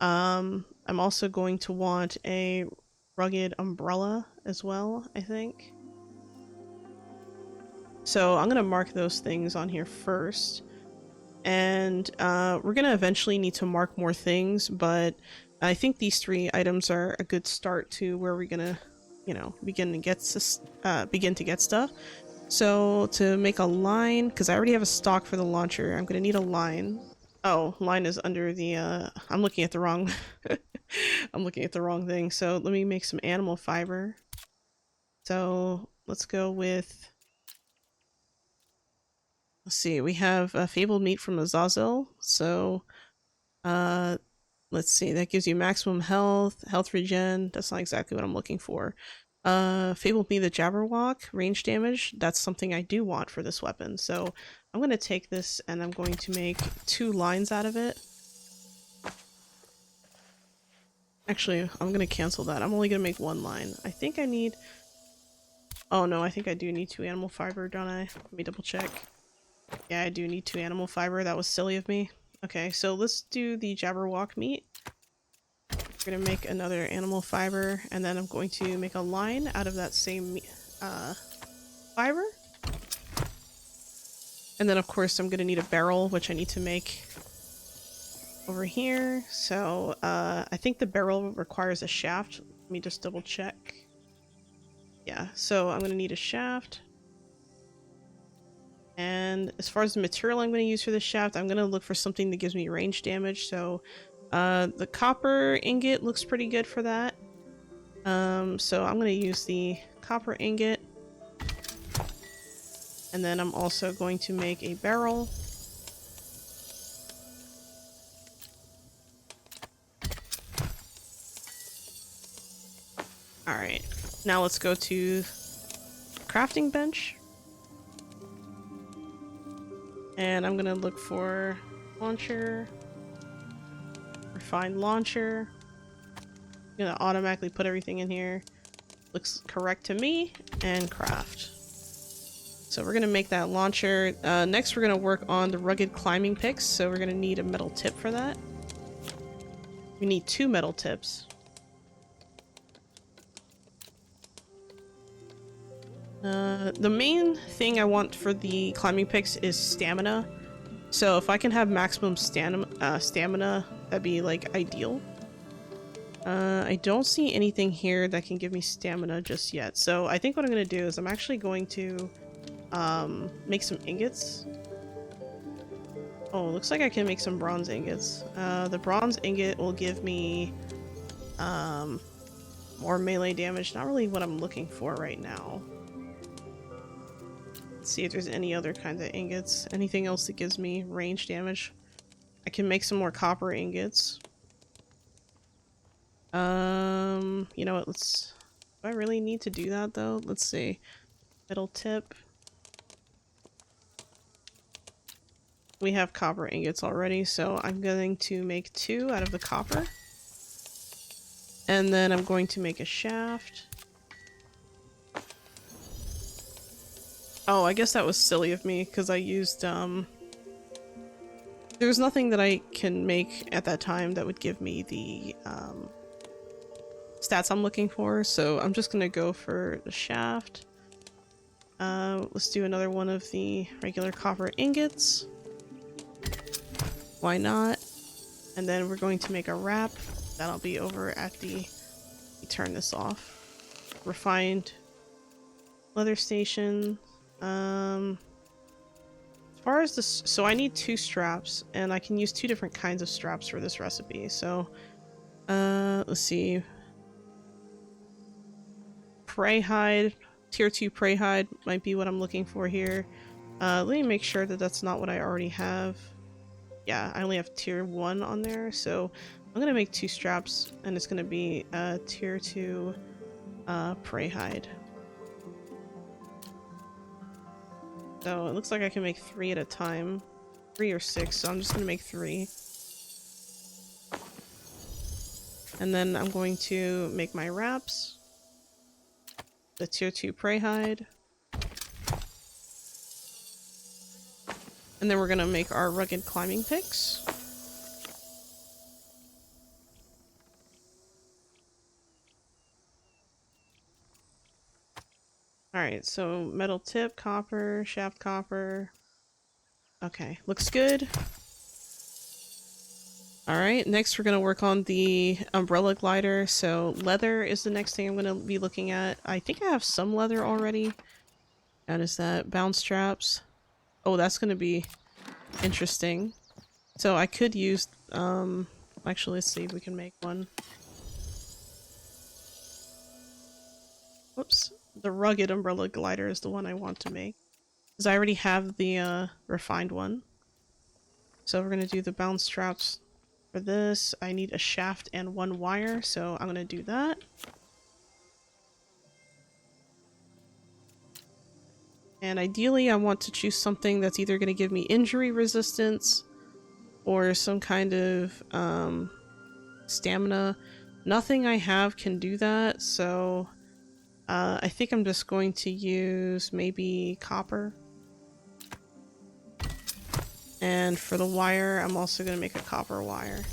I'm also going to want a rugged umbrella as well, I think. So I'm gonna mark those things on here first. And we're gonna eventually need to mark more things, but I think these 3 items are a good start to where we're gonna, you know, begin to get stuff. So to make a line, because I already have a stock for the launcher, I'm gonna need a line. Oh, line is under the I'm looking at the wrong I'm looking at the wrong thing. So let me make some animal fiber. So let's go with, let's see, we have fabled meat from Azazel. So let's see, that gives you maximum health regen. That's not exactly what I'm looking for. Fabled meat the Jabberwock, range damage. That's something I do want for this weapon. So I'm going to take this and I'm going to make 2 lines out of it. Actually, I'm going to cancel that. I'm only going to make 1 line. I think I need... Oh no, I think I do need 2 animal fiber, don't I? Let me double check. Yeah, I do need 2 animal fiber. That was silly of me. Okay, so let's do the Jabberwock meat. We're going to make another animal fiber, and then I'm going to make a line out of that same fiber. And then of course I'm going to need a barrel, which I need to make over here. So I think the barrel requires a shaft. Let me just double check. Yeah, so I'm going to need a shaft. And as far as the material I'm going to use for the shaft, I'm going to look for something that gives me range damage. So the copper ingot looks pretty good for that. So I'm going to use the copper ingot. And then I'm also going to make a barrel. Alright, now let's go to crafting bench. And I'm gonna look for launcher, refined launcher. I'm gonna automatically put everything in here. Looks correct to me, and craft. So we're gonna make that launcher. Next we're gonna work on the rugged climbing picks, so we're gonna need a metal tip for that. We need 2 metal tips. The main thing I want for the climbing picks is stamina. So if I can have maximum stamina, that'd be like ideal. I don't see anything here that can give me stamina just yet. So I think what I'm going to do is I'm actually going to make some ingots. Oh, looks like I can make some bronze ingots. The bronze ingot will give me more melee damage. Not really what I'm looking for right now. See if there's any other kinds of ingots. Anything else that gives me range damage. I can make some more copper ingots. You know what, let's... Do I really need to do that though? Let's see. Metal tip. We have copper ingots already, so I'm going to make 2 out of the copper. And then I'm going to make a shaft. Oh, I guess that was silly of me, because I used, there's nothing that I can make at that time that would give me the, stats I'm looking for, so I'm just gonna go for the shaft. Let's do another one of the regular copper ingots. Why not? And then we're going to make a wrap. That'll be over at the... Let me turn this off. Refined leather station. As far as this, so I need 2 straps, and I can use 2 different kinds of straps for this recipe. So, let's see. Prey hide, tier 2 prey hide might be what I'm looking for here. Let me make sure that that's not what I already have. Yeah, I only have tier 1 on there, so I'm gonna make 2 straps, and it's gonna be tier 2 prey hide. So it looks like I can make 3 at a time, 3 or 6, so I'm just gonna make 3. And then I'm going to make my wraps, the tier 2 prey hide, and then we're gonna make our rugged climbing picks. Alright, so metal tip, copper, shaft copper. Okay, looks good. Alright, next we're going to work on the umbrella glider. So leather is the next thing I'm going to be looking at. I think I have some leather already. That is that. Bound straps. Oh, that's going to be interesting. So I could use, actually let's see if we can make one. Whoops. The rugged umbrella glider is the one I want to make. Because I already have the refined one. So we're going to do the bound straps. For this, I need a shaft and 1 wire, so I'm going to do that. And ideally, I want to choose something that's either going to give me injury resistance or some kind of stamina. Nothing I have can do that, so I think I'm just going to use maybe copper. And for the wire, I'm also going to make a copper wire.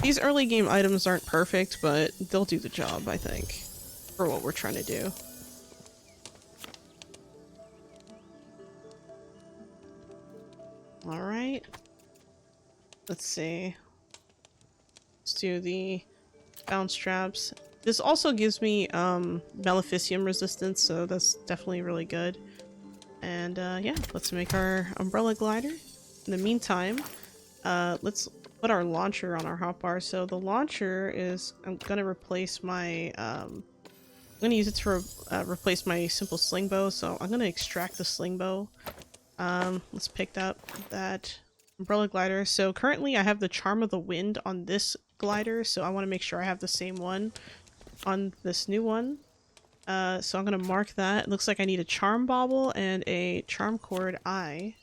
These early game items aren't perfect, but they'll do the job, I think, for what we're trying to do. Alright. Let's see. Let's do the bound straps. This also gives me maleficium resistance, so that's definitely really good. And yeah, let's make our umbrella glider. In the meantime, let's put our launcher on our hotbar. So the launcher is, I'm gonna replace my, I'm gonna use it to replace my simple sling bow. So I'm gonna extract the sling bow. Let's pick up that umbrella glider. So currently I have the Charm of the Wind on this glider, so I want to make sure I have the same one on this new one. So I'm gonna mark that. It looks like I need a charm bauble and a charm cord eye.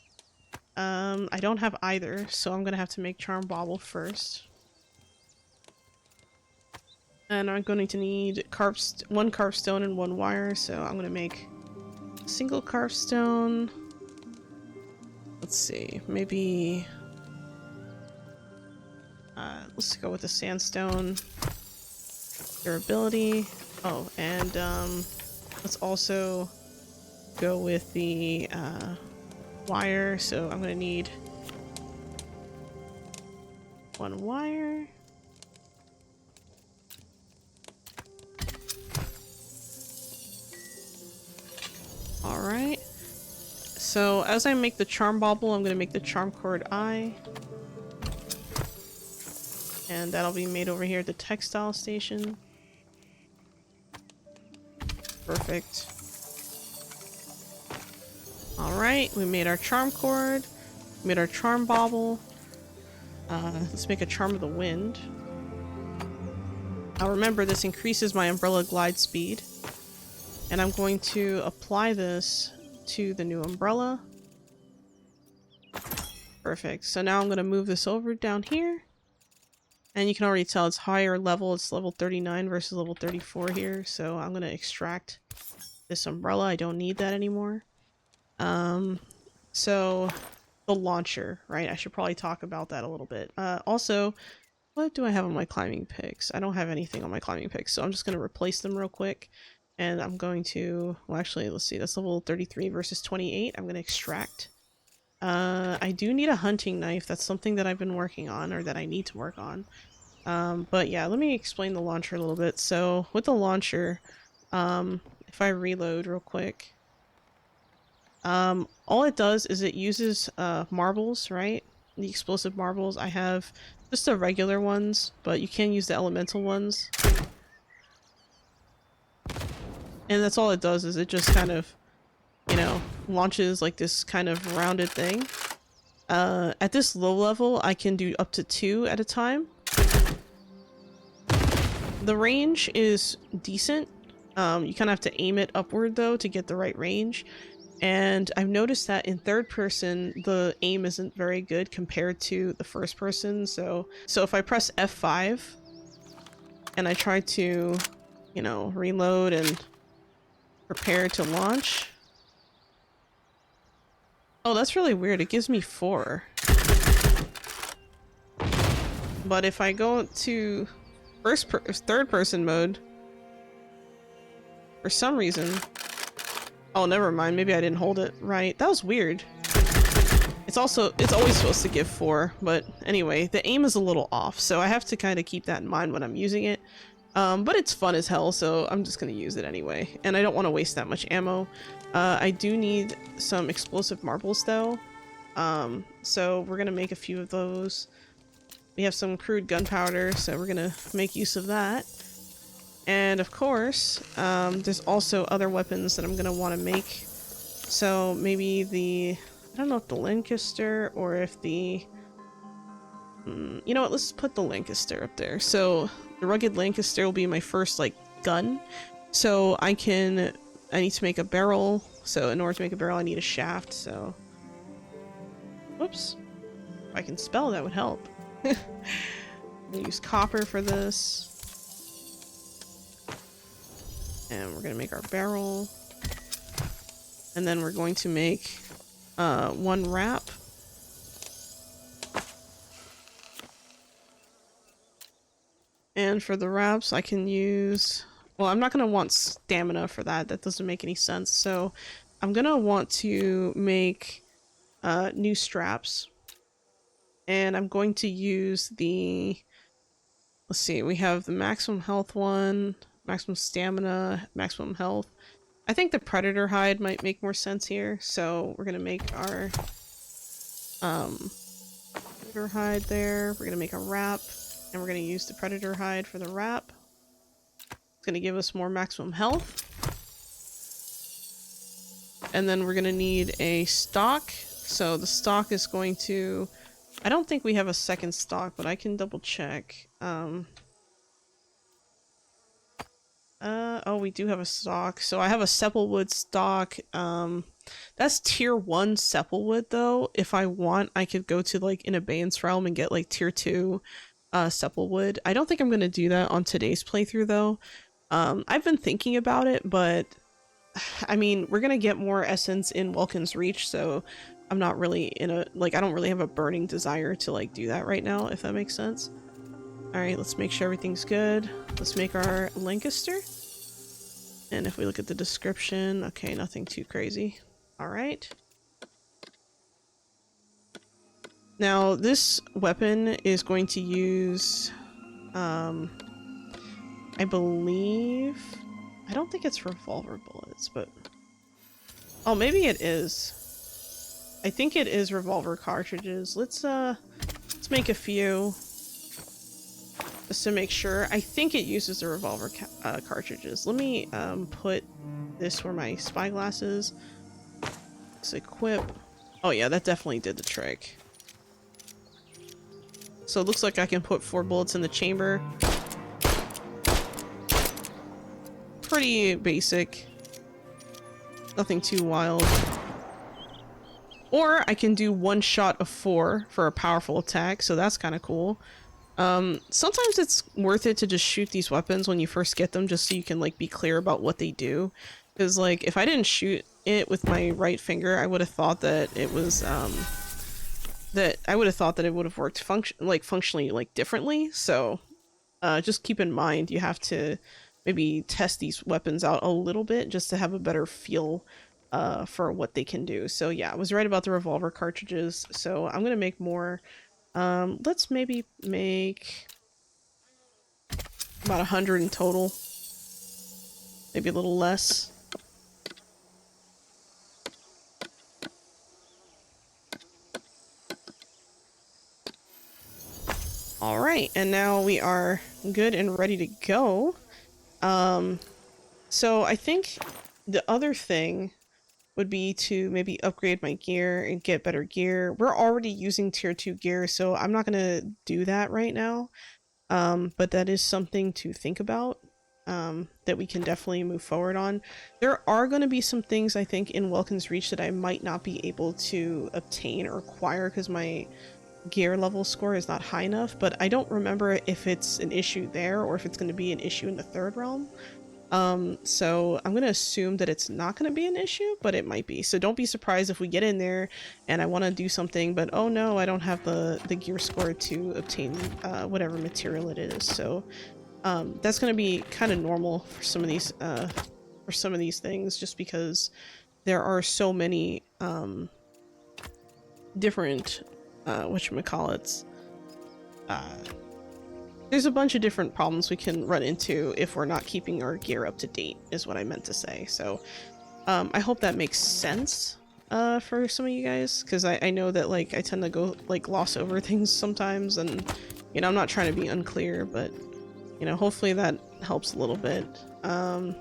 I don't have either, so I'm gonna have to make charm bauble first. And I'm going to need one carved stone and 1 wire, so I'm gonna make a single carved stone. Let's see, maybe let's go with the sandstone. Durability. Oh, and let's also go with the wire. So I'm gonna need 1 wire. Alright. So as I make the charm bauble, I'm gonna make the charm cord eye. And that'll be made over here at the textile station. Perfect. Alright, we made our charm cord, made our charm bauble. Let's make a charm of the wind. Now remember, this increases my umbrella glide speed. And I'm going to apply this to the new umbrella. Perfect. So now I'm going to move this over down here. And you can already tell it's higher level. It's level 39 versus level 34 here. So I'm going to extract this umbrella. I don't need that anymore. So the launcher, right? I should probably talk about that a little bit. Also, what do I have on my climbing picks? I don't have anything on my climbing picks. So I'm just going to replace them real quick. And I'm going to, well, actually, let's see. That's level 33 versus 28. I'm going to extract. I do need a hunting knife. That's something that I've been working on, or that I need to work on. But yeah, let me explain the launcher a little bit. So with the launcher, if I reload real quick, all it does is it uses marbles, right? The explosive marbles. I have just the regular ones, but you can use the elemental ones. And that's all it does, is it just kind of, you know, launches like this kind of rounded thing. At this low level, I can do up to 2 at a time. The range is decent. You kind of have to aim it upward though to get the right range. And I've noticed that in third person, the aim isn't very good compared to the first person. So if I press F5 and I try to, you know, reload and prepare to launch. Oh, that's really weird. It gives me 4. But if I go to third person mode, for some reason, oh, never mind. Maybe I didn't hold it right. That was weird. It's always supposed to give 4, but anyway, the aim is a little off, so I have to kind of keep that in mind when I'm using it. But it's fun as hell, so I'm just gonna use it anyway. And I don't want to waste that much ammo. I do need some explosive marbles though. So we're gonna make a few of those. We have some crude gunpowder, so we're gonna make use of that. And of course, there's also other weapons that I'm gonna want to make. So maybe I don't know if the Lancaster or if the... you know what, let's put the Lancaster up there. So the rugged Lancaster will be my first, like, gun. So I need to make a barrel. So in order to make a barrel, I need a shaft, so... Whoops. If I can spell, that would help. I'm gonna use copper for this. And we're gonna make our barrel. And then we're going to make 1 wrap. And for the wraps, I can use... Well, I'm not going to want stamina for that. That doesn't make any sense. So I'm going to want to make new straps. And I'm going to use the... Let's see. We have the maximum health one, maximum stamina, maximum health. I think the predator hide might make more sense here. So we're going to make our predator hide there. We're going to make a wrap. And we're going to use the predator hide for the wrap. It's going to give us more maximum health. And then we're going to need a stock. So the stock is going to... I don't think we have a second stock, but I can double check. Oh, we do have a stock. So I have a Supplewood stock. That's tier 1 Supplewood though. If I want, I could go to like an Abeyance realm and get like tier 2 Supplewood. I don't think I'm going to do that on today's playthrough though. I've been thinking about it, but I mean, we're going to get more essence in Welkin's Reach, so I'm not really in a, like, I don't really have a burning desire to like do that right now, if that makes sense. Alright, let's make sure everything's good. Let's make our Lancaster. And if we look at the description, okay, nothing too crazy. Alright. Now, this weapon is going to use, I believe... I don't think it's revolver bullets, but... Oh, maybe it is. I think it is revolver cartridges. Let's make a few. Just to make sure. I think it uses the revolver cartridges. Let me put this where my spyglass is. Let's equip. Oh yeah, that definitely did the trick. So it looks like I can put 4 bullets in the chamber. Pretty basic. Nothing too wild. Or I can do 1 shot of 4 for a powerful attack, so that's kind of cool. Sometimes it's worth it to just shoot these weapons when you first get them, just so you can like be clear about what they do. Because like if I didn't shoot it with my right finger, I would have thought that it was it would have worked functionally like differently. So just keep in mind you have to maybe test these weapons out a little bit just to have a better feel for what they can do. So yeah, I was right about the revolver cartridges. So I'm gonna make more. Let's maybe make About 100 in total. Maybe a little less. Alright, and now we are good and ready to go. So I think the other thing would be to maybe upgrade my gear and get better gear. We're already using tier 2 gear, so I'm not gonna do that right now. But that is something to think about, that we can definitely move forward on. There are going to be some things I think in Welkin's Reach that I might not be able to obtain or acquire because my gear level score is not high enough, but I don't remember if it's an issue there or if it's going to be an issue in the third realm. So I'm going to assume that it's not going to be an issue, but it might be. So don't be surprised if we get in there and I want to do something, but oh no, I don't have the gear score to obtain whatever material it is. So that's going to be kind of normal for some of these things, just because there are so many different whatchamacallits. There's a bunch of different problems we can run into if we're not keeping our gear up to date, is what I meant to say. So I hope that makes sense for some of you guys, because I know that like I tend to go like gloss over things sometimes, and you know, I'm not trying to be unclear, but you know, hopefully that helps a little bit. I'm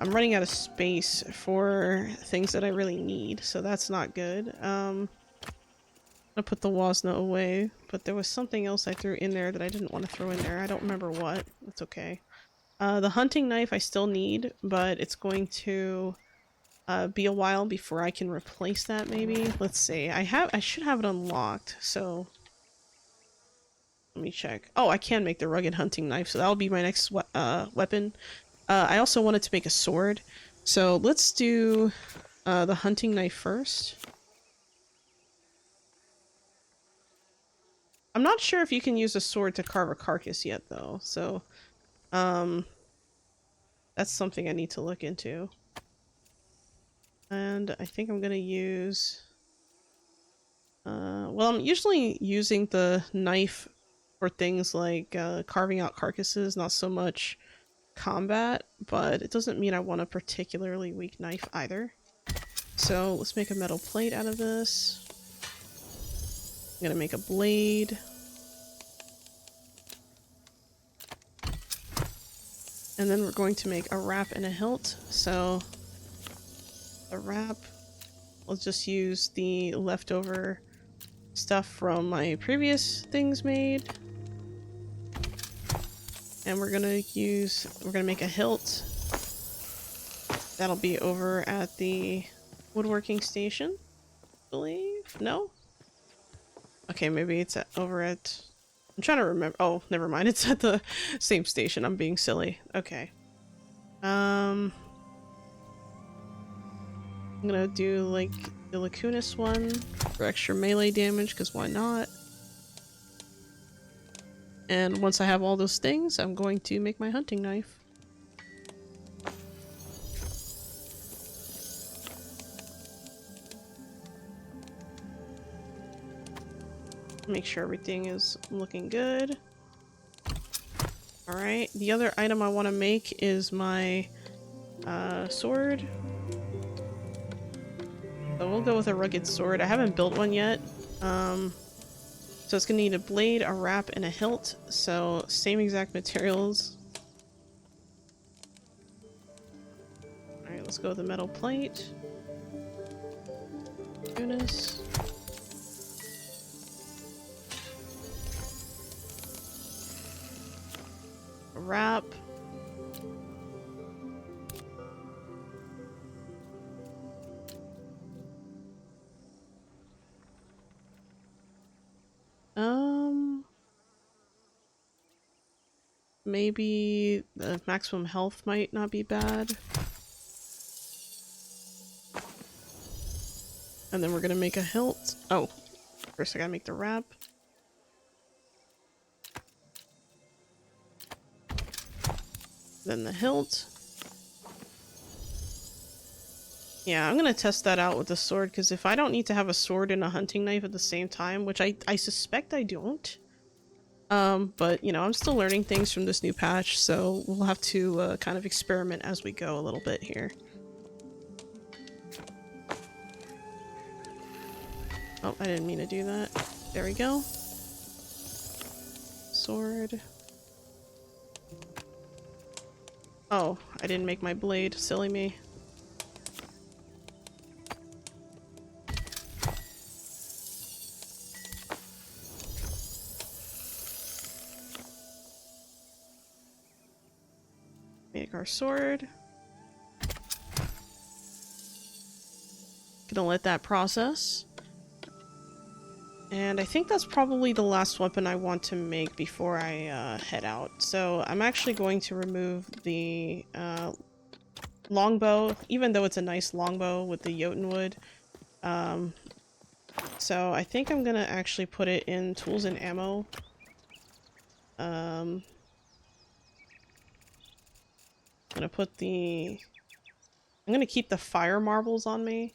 running out of space for things that I really need, so that's not good. I put the Wasna away, but there was something else I threw in there that I didn't want to throw in there. I don't remember what. It's okay. The hunting knife I still need, but it's going to be a while before I can replace that, maybe. Let's see. I should have it unlocked, so let me check. Oh, I can make the rugged hunting knife, so that'll be my next weapon. I also wanted to make a sword, so let's do the hunting knife first. I'm not sure if you can use a sword to carve a carcass yet, though, so that's something I need to look into. And I think I'm gonna use well, I'm usually using the knife for things like carving out carcasses, not so much combat, but it doesn't mean I want a particularly weak knife either. So let's make a metal plate out of this. I'm gonna make a blade. And then we're going to make a wrap and a hilt. So the wrap, we'll just use the leftover stuff from my previous things made. And we're gonna make a hilt. That'll be over at the woodworking station, I believe. No? Okay, maybe it's over at... I'm trying to remember. Oh, never mind. It's at the same station. I'm being silly. Okay. I'm gonna do, like, the Lacunas one for extra melee damage, because why not? And once I have all those things, I'm going to make my hunting knife. Make sure everything is looking good. Alright, the other item I want to make is my sword. So we'll go with a rugged sword. I haven't built one yet. So it's gonna need a blade, a wrap, and a hilt. So same exact materials. Alright, let's go with the metal plate. Goodness. Wrap. Maybe the maximum health might not be bad. And then we're gonna make a hilt. Oh, first I gotta make the wrap. Then the hilt. Yeah, I'm gonna test that out with the sword, because if I don't need to have a sword and a hunting knife at the same time, which I suspect I don't, But you know, I'm still learning things from this new patch, so we'll have to kind of experiment as we go a little bit here. Oh, I didn't mean to do that. There we go. Sword. Oh, I didn't make my blade. Silly me. Make our sword. Gonna let that process. And I think that's probably the last weapon I want to make before I head out. So I'm actually going to remove the longbow, even though it's a nice longbow with the Jotunwood. So I think I'm gonna actually put it in tools and ammo. I'm gonna put the... I'm gonna keep the fire marbles on me,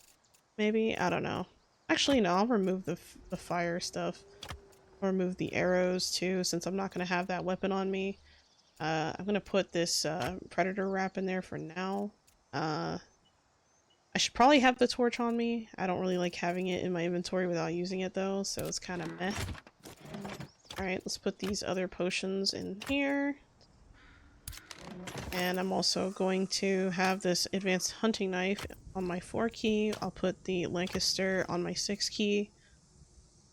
maybe? I don't know. Actually, no, I'll remove the fire stuff. I'll remove the arrows, too, since I'm not going to have that weapon on me. I'm going to put this predator wrap in there for now. I should probably have the torch on me. I don't really like having it in my inventory without using it, though, so it's kind of meh. Alright, let's put these other potions in here. And I'm also going to have this advanced hunting knife on my 4 key. I'll put the Lancaster on my 6 key.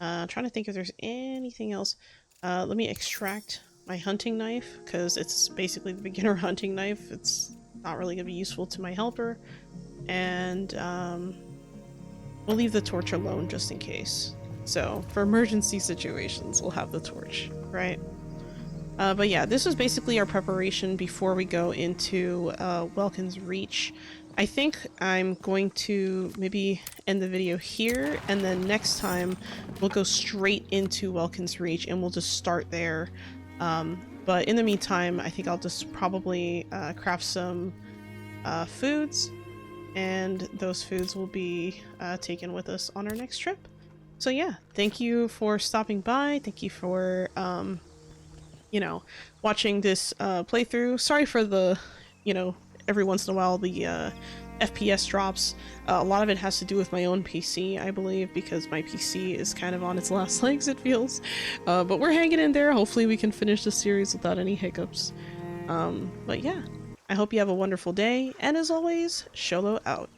Trying to think if there's anything else. Let me extract my hunting knife, because it's basically the beginner hunting knife. It's not really going to be useful to my helper. And we'll leave the torch alone just in case. So for emergency situations, we'll have the torch, right? But yeah, this is basically our preparation before we go into Welkin's Reach. I think I'm going to maybe end the video here, and then next time we'll go straight into Welkin's Reach and we'll just start there. But in the meantime, I think I'll just probably craft some foods, and those foods will be taken with us on our next trip. So yeah, thank you for stopping by. Thank you for you know, watching this playthrough. Sorry for the, you know, every once in a while the FPS drops. A lot of it has to do with my own PC, I believe, because my PC is kind of on its last legs, it feels. But we're hanging in there. Hopefully we can finish the series without any hiccups. But yeah, I hope you have a wonderful day, and as always, Sholo out.